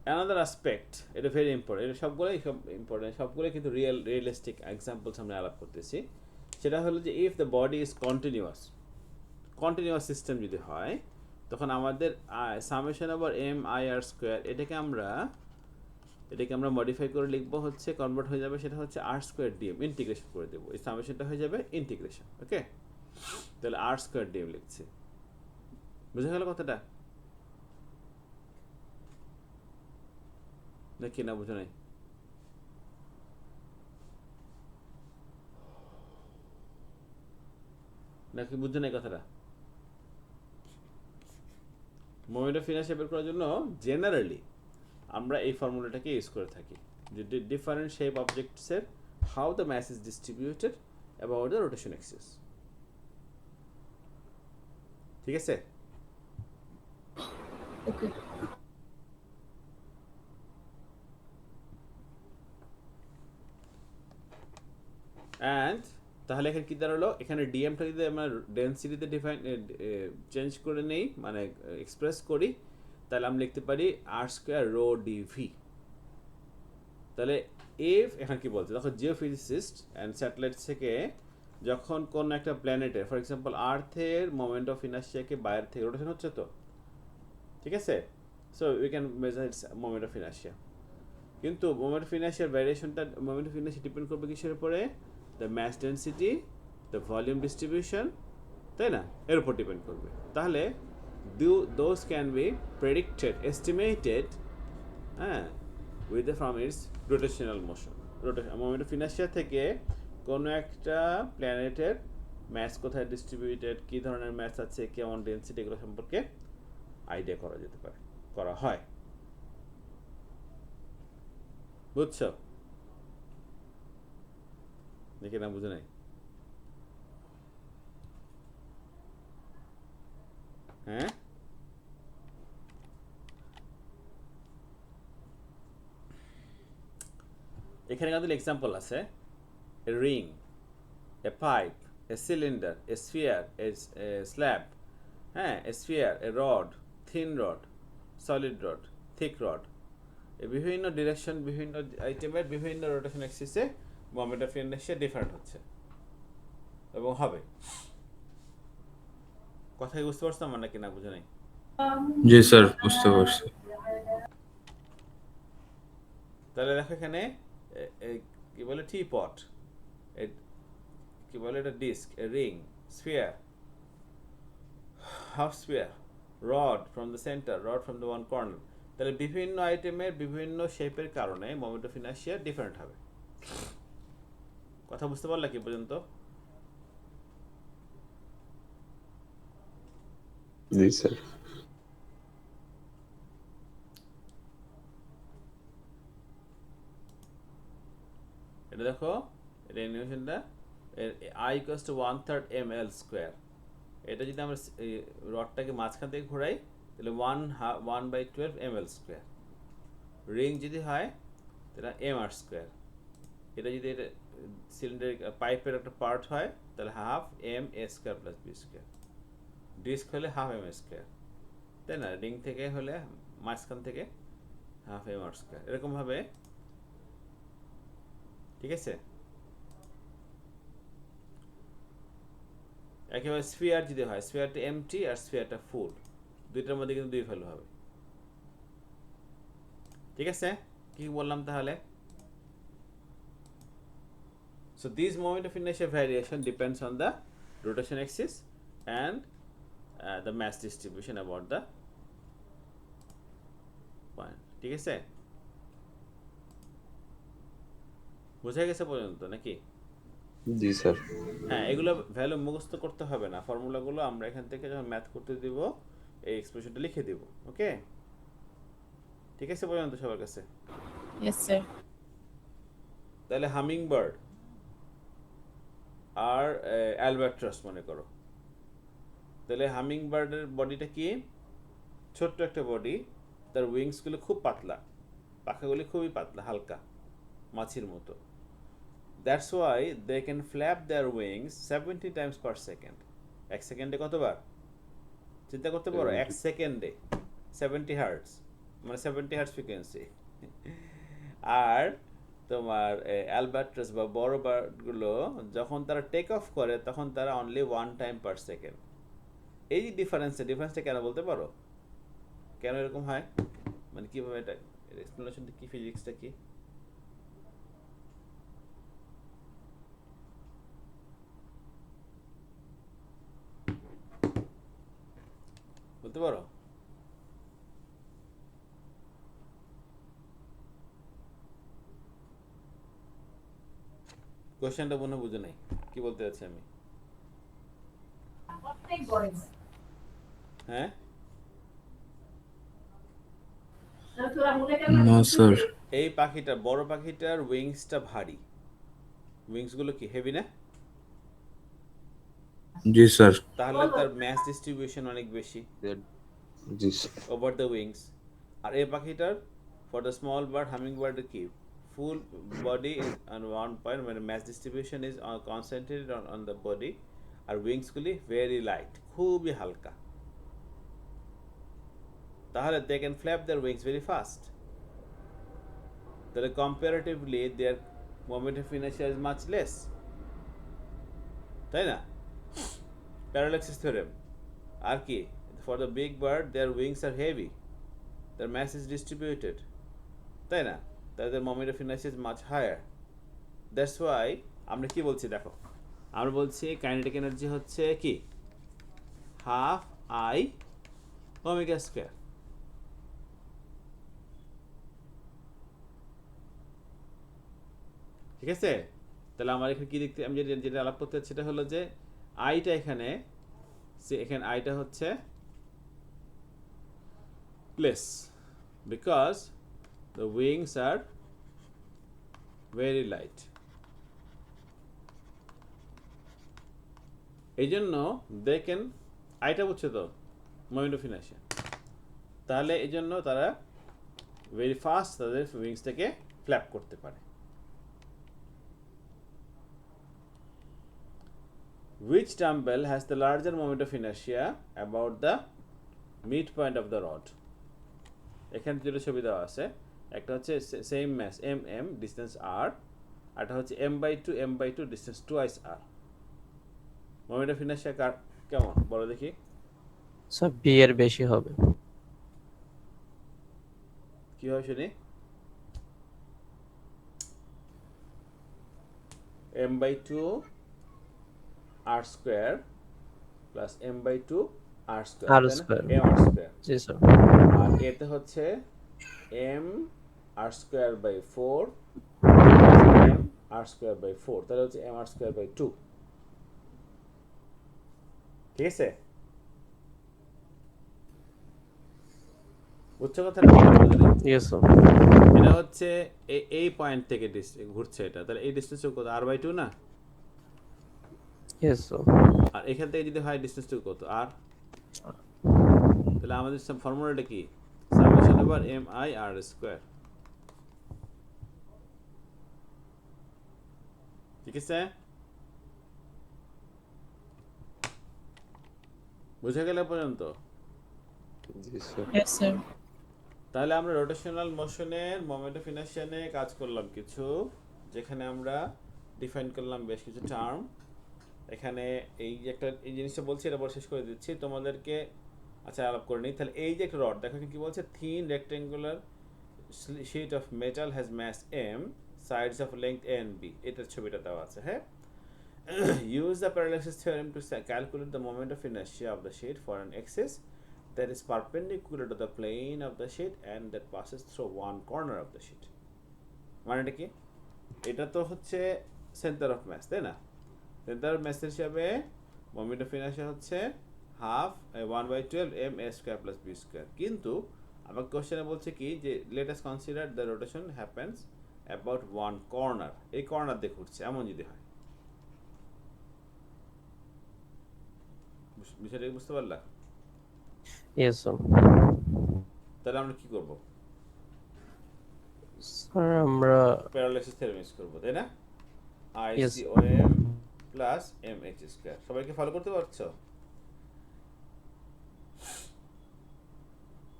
অ্যানাদার অ্যাসপেক্ট, এটা ভেরি ইম্পর্টেন্ট, এটা সবগুলোই ইম্পর্টেন্ট, সবগুলোই কিন্তু রিয়েলিস্টিক এক্সাম্পল সামনে আলাপ করতেছি। সেটা হলো যে if the body is continuous system যদি হয়, তখন আমাদের summation over M I R square এটাকে আমরা মডিফাই করে লিখবো হচ্ছে, কনভার্ট হয়ে যাবে, সেটা হচ্ছে আর স্কোয়ার ডিএম, ইন্টিগ্রেশন করে দেবো, এই সামেশনটা হয়ে যাবে ইন্টিগ্রেশন। ওকে, তাহলে আর স্কোয়ার ডিএম লিখছি। বুঝে গেল কথাটা নাকি না বুঝো নাই? নাকি বুঝছো নাই কথাটা? মোমেন্ট অফ ইনার্শিয়া বের করার জন্য জেনারেলি আমরা এই ফর্মুলাটাকে ইউজ করে থাকি, যে ডিফারেন্ট শেপ অবজেক্টসের how the mass is distributed about the rotation axis. ঠিক আছে? ওকে। অ্যান্ড তাহলে এখানে কী দাঁড়ালো, এখানে ডিএমটা যদি আমরা ডেন্সিটিতে চেঞ্জ করে নেই, মানে এক্সপ্রেস করি, তাহলে আমরা লিখতে পারি আর স্কোয়ার রো ডিভি। তাহলে এখানে কি বলছে, দেখো জিওফিজিসিস্ট অ্যান্ড স্যাটেলাইটস থেকে যখন কোন একটা প্ল্যানেটের, ফর এক্সাম্পল আর্থের মোমেন্ট অফ ইনার্শিয়াকে বাইরে থেকে রোটেশন হচ্ছে তো, ঠিক আছে, so we can measure its moment of inertia. কিন্তু মোমেন্ট অফ ইনার্শিয়ার ভ্যারিয়েশনটা, মোমেন্ট অফ ইনার্শিয়া ডিপেন্ড করবে কিসের উপরে? The mass density, the volume distribution, তাই না, এর উপর ডিপেন্ড করবে। তাহলে those can be predicted, estimated, হ্যাঁ, with from its rotational motion. Moment of inertia থেকে কোনো একটা প্ল্যানেটের ম্যাস কোথায় ডিস্ট্রিবিউটেড, কী ধরনের ম্যাস আছে, কেমন ডেন্সিটি, এগুলো সম্পর্কে আইডিয়া করা যেতে পারে, করা হয়। বুঝছো দেখি না? বুঝে নাই? হ্যাঁ, এখানে কিন্তু এক্সাম্পল আছে, a ring, a pipe, a cylinder, a sphere, a slab, হ্যাঁ, a sphere, a rod, thin rod, solid rod, thick rod, বিভিন্ন ডিরেকশন, বিভিন্ন আইটেমের বিভিন্ন রোটেশন অ্যাক্সিসে মোমেন্ট অফ ইনার্শিয়া ডিফারেন্ট হচ্ছে এবং হবে। কথা কি বুঝতে পারছো আমার নাকি না বুঝে নাই? জি স্যার, বুঝতে পারছি। তাহলে দেখো এখানে কি বলে, টি পট, কি বলে এটা, disc, ring, sphere, half sphere, rod from the center, rod from the one corner. তাহলে বিভিন্ন আইটেমের বিভিন্ন শেপের কারণে মোমেন্ট অফ ইনার্শিয়া ডিফারেন্ট হবে। কথা বুঝতে পারলা কি পর্যন্ত? জি স্যার। এটা দেখো, এটা অ্যানিমেশনটা I equals to 1/3 ml square. এটা যদি আমরা রডটাকে মাঝখান থেকে ঘোরাই, তাহলে 1/12 ml স্কোয়ার। রিং যদি হয় তাহলে mr স্কোয়ার। এটা যদি এটা সিলিন্ডার পাইপের একটা পার্ট হয়, তাহলে half ma square plus B square. Disc হলে হাফ m স্কোয়ার, তাই না? রিং থেকে হলে মাঝখান থেকে হাফ mr স্কোয়ার, এরকমভাবে। ঠিক আছে? একেবারে স্ফিয়ার যদি হয়, স্ফিয়ারটা এমটি আর স্ফিয়ারটা ফুল, দুইটার মধ্যে কিন্তু দুই ভ্যালু হবে। ঠিক আছে? কি বললাম তাহলে? So this moment of inertia variation depends on the rotation axis and the mass distribution about the point. ঠিক আছে? বুঝা গেছে পর্যন্ত নাকি? জি স্যার। হ্যাঁ, এগুলো ভ্যালু মুখস্থ করতে হবে না, ফর্মুলাগুলো আমরা এখান থেকে যখন ম্যাথ করতে দিব এই এক্সপ্রেশনটা লিখে দিব। ওকে, ঠিক আছে পর্যন্ত সবার কাছে? Yes sir. তাহলে হামিং বার্ড আর অ্যালবাট্রাস মনে করো। তাহলে হামিং বার্ডের বডিটা কি? ছোট্ট একটা বডি, তার উইংসগুলো খুব পাতলা, পাখাগুলি খুবই পাতলা, হালকা, মাছির মতো। That's why they can flap their wings 70 times per second. এক সেকেন্ডে কতবার? চিন্তা করতে পারো, এক সেকেন্ডে 70 হার্টস, মানে 70 হার্টজ ফ্রিকোয়েন্সি। আর তোমার অ্যালবাট্রাস বা বড় বার্ডগুলো যখন তারা টেক অফ করে তখন তারা অনলি 1 টাইম পার সেকেন্ড। এই যে ডিফারেন্সটা কেন বলতে পারো? কেন এরকম হয়? মানে কিভাবে এটা এক্সপ্লেনেশনটা কি, ফিজিক্সটা কি? বলতে পারো? কোশ্চেনটা মনে হয় বুঝে নাই কি বলতে যাচ্ছি আমি। হ্যাঁ, নো স্যার। এই পাখিটা, বড় পাখিটার উইংসটা ভারী, উইংসগুলো কি হেভি না? জি স্যার। তাহলে তার ম্যাস ডিস্ট্রিবিউশন অনেক বেশি जी सर। Over the wings. আর এই পাখিটার for the small bird, humming বার্ডের কি full body is on one point, মানে mass distribution is concentrated on the body, আর উইংসগুলি ভেরি লাইট, খুবই হালকা। তাহলে they can flap their wings very fast. তাহলে comparatively their moment of inertia is much less, তাই না? Parallel axis theorem. আর কি, for the big bird their wings are heavy, their mass is distributed, তাই না? তাদের moment of inertia is much higher. That's why আমরা কি বলছি দেখো, আমরা বলছি কাইনেটিক এনার্জি হচ্ছে কি হাফ আই ওমেগা স্কয়ার। ঠিক আছে? তাহলে আমার এখানে কি দেখতে, আমি যেটা আলাপ করতে চাচ্ছি সেটা হলো যে আইটা এখানে আইটা হচ্ছে less because the wings are very light। এই জন্য they can, আইটা বুঝছো তো মোমেন্ট অফ ইনার্শিয়া, তাহলে এই জন্য তারা ভেরি ফাস্ট তাদের উইংসটাকে ফ্ল্যাপ করতে পারে। Which dumbbell has the larger moment of inertia about the midpoint of the rod? এখানে দুটো ছবি দেওয়া আছে, একটা হচ্ছে same mass M M distance R, আরটা হচ্ছে m/2 distance twice R. Moment of inertia কার কেমন বলো দেখি? স্যার বি এর বেশি হবে। কি হয় শুনি? m/2 r square plus m/2 r square, আর তাই না? স্কয়ার। m r square. জি স্যার। আর এতে হচ্ছে m r square by 4 m r square by 4, তাহলে হচ্ছে m r স্কয়ার বাই 2। ঠিক আছে? বুঝছো কথা? Yes sir. এটা হচ্ছে এই পয়েন্ট থেকে ঘুরছে এটা, তাহলে এই ডিসটেন্সটা কত? r/2 না? Yes sir. আর এখান থেকে যদি হয় ডিসটেন্সটা কত? r। তাহলে আমাদের ফর্মুলাটা কি? Summation over mi r square. ঠিক আছে? বুঝে গেলে পর্যন্ত? जी सर। Yes, sir. তাহলে আমরা রোটেশনাল মোশনের মোমেন্ট অফ ইনার্শিয়া নিয়ে কাজ করলাম কিছু, যেখানে আমরা ডিফাইন করলাম বেশ কিছু টার্ম। এখানে এই যে একটা এই জিনিসটা বলছি, এটা বলে শেষ করে দিচ্ছি তোমাদেরকে। আচ্ছা আলাপ করে নিই। তাহলে এই যে একটা রড দেখো কি বলছে, thin rectangular sheet of metal has mass m, sides of length a and b, এটার ছবিটা দেওয়া আছে। হ্যাঁ, use the parallaxis theorem to calculate the moment of inertia of the sheet for an axis that is perpendicular to the plane of the sheet and that passes through one corner of the sheet। মানেটা কি? এটা তো হচ্ছে centre of mass, তাই না? Centre of মাস হিসাবে moment of inertia হচ্ছে half 1/12 m a square plus b square. কিন্তু আমার কোশ্চেনে বলছে কি যে let us consider the rotation happens about one corner, এই কর্নার দিয়ে ঘুরছে, এমন যদি হয়। বিষয়টা কি বুঝতে পারলা? Yes sir. তাহলে আমরা কি করব? স্যার আমরা প্যারালাক্সিস থিওরেম ইউজ করব, তাই না? Yes. ICOM plus mh square. সবাইকে ফলো করতে পারছো?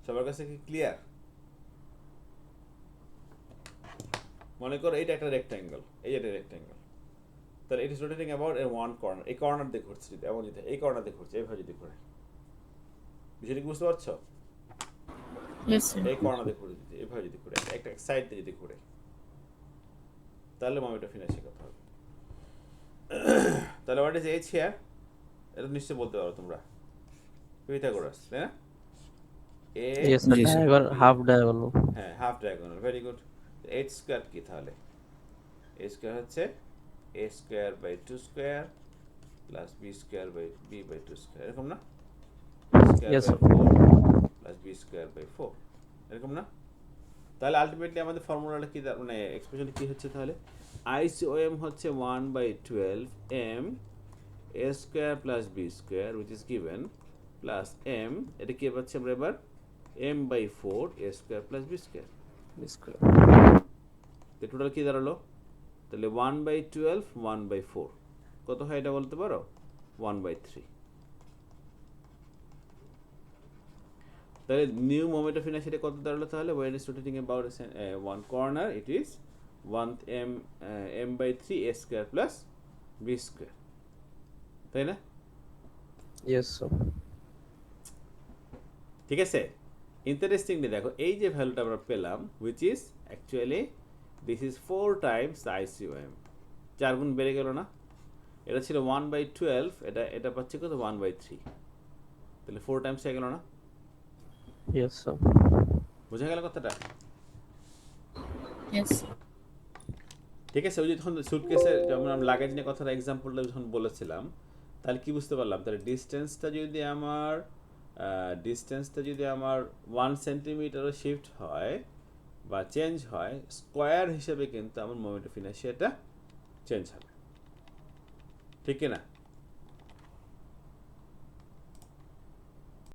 সবার কাছে কি ক্লিয়ার? মনে করো এটা একটা রেক্ট্যাঙ্গেল, এই একটা রেক্ট্যাঙ্গেল, তাহলে ইট ইজ রোটেটিং অ্যাবাউট এর ওয়ান কর্নার, এই কর্নার দিয়ে ঘুরছে যদি, এমন যদি এই কর্নার দিয়ে ঘুরছে, এইভাবে যদি ঘুরে, বিষয়টা কি বুঝতে পারছো? Yes, sir. এই কর্নার দিয়ে ঘুরে যদি, এইভাবে যদি ঘুরে, একটা সাইড দিয়ে যদি ঘুরে, তাহলে মোমেন্ট অফ ইনার্শিয়া কত হবে? তাহলে হোয়াট ইজ এইচ হিয়ার? এটা নিশ্চয়ই বলতে পারো তোমরা, পিথাগোরাস, তাই না? এ ইয়েস স্যার, জি, স্যার। Diagonal, half diagonal. হ্যাঁ, half diagonal, very good. H square কি তাহলে? এইচ স্কোয়ার হচ্ছে A square by two square plus B square by B by two square, এরকম না? Yes, sir. Plus B square by 4, এরকম না? তাহলে ultimately আমাদের ফর্মুলাটা কি, মানে এক্সপ্রেশন কি হচ্ছে তাহলে? আইসিওএম হচ্ছে 1/12 M A square plus B square which is given plus M, এটা কি পাচ্ছি আমরা এবার? M by 4 A square plus B square. তো টোটাল কি দাঁড়ালো? তাহলে 1/12 1/4 কত হয় এটা বলতে পারো? 1/3। তাহলে নিউ মোমেন্ট অফ ইনার্শিয়া কত দাঁড়ালো তাহলে? when it's rotating about one corner it is 1 m by 3 a square plus b square, তাই না? Yes sir. ঠিক আছে, ইন্টারেস্টিংলি দেখো এই যে ভ্যালুটা আমরা পেলাম which is actually this is 4 times the ICOM, 4 গুণ বেড়ে গেল না? এটা ছিল 1/12, এটা পাচ্ছে কত? 1/3, তাহলে 4 টাইমস হয়ে গেল না? Yes sir. বোঝা গেল কথাটা? Yes, sir. ঠিক আছে, ওই যে যখন সুটকেসে যেমন আমরা লাগেজ নিয়ে কথাটা এক্সাম্পলটা যখন বলেছিলাম, তাহলে কি বুঝতে পারলাম? তাহলে ডিস্টেন্সটা যদি আমার 1 সেন্টিমিটারও শিফট হয় বা চেঞ্জ হয়, স্কোয়ার হিসেবে কিন্তু আমার মোমেন্ট অফ ইনার্শিয়াটা চেঞ্জ হবে, ঠিক কিনা?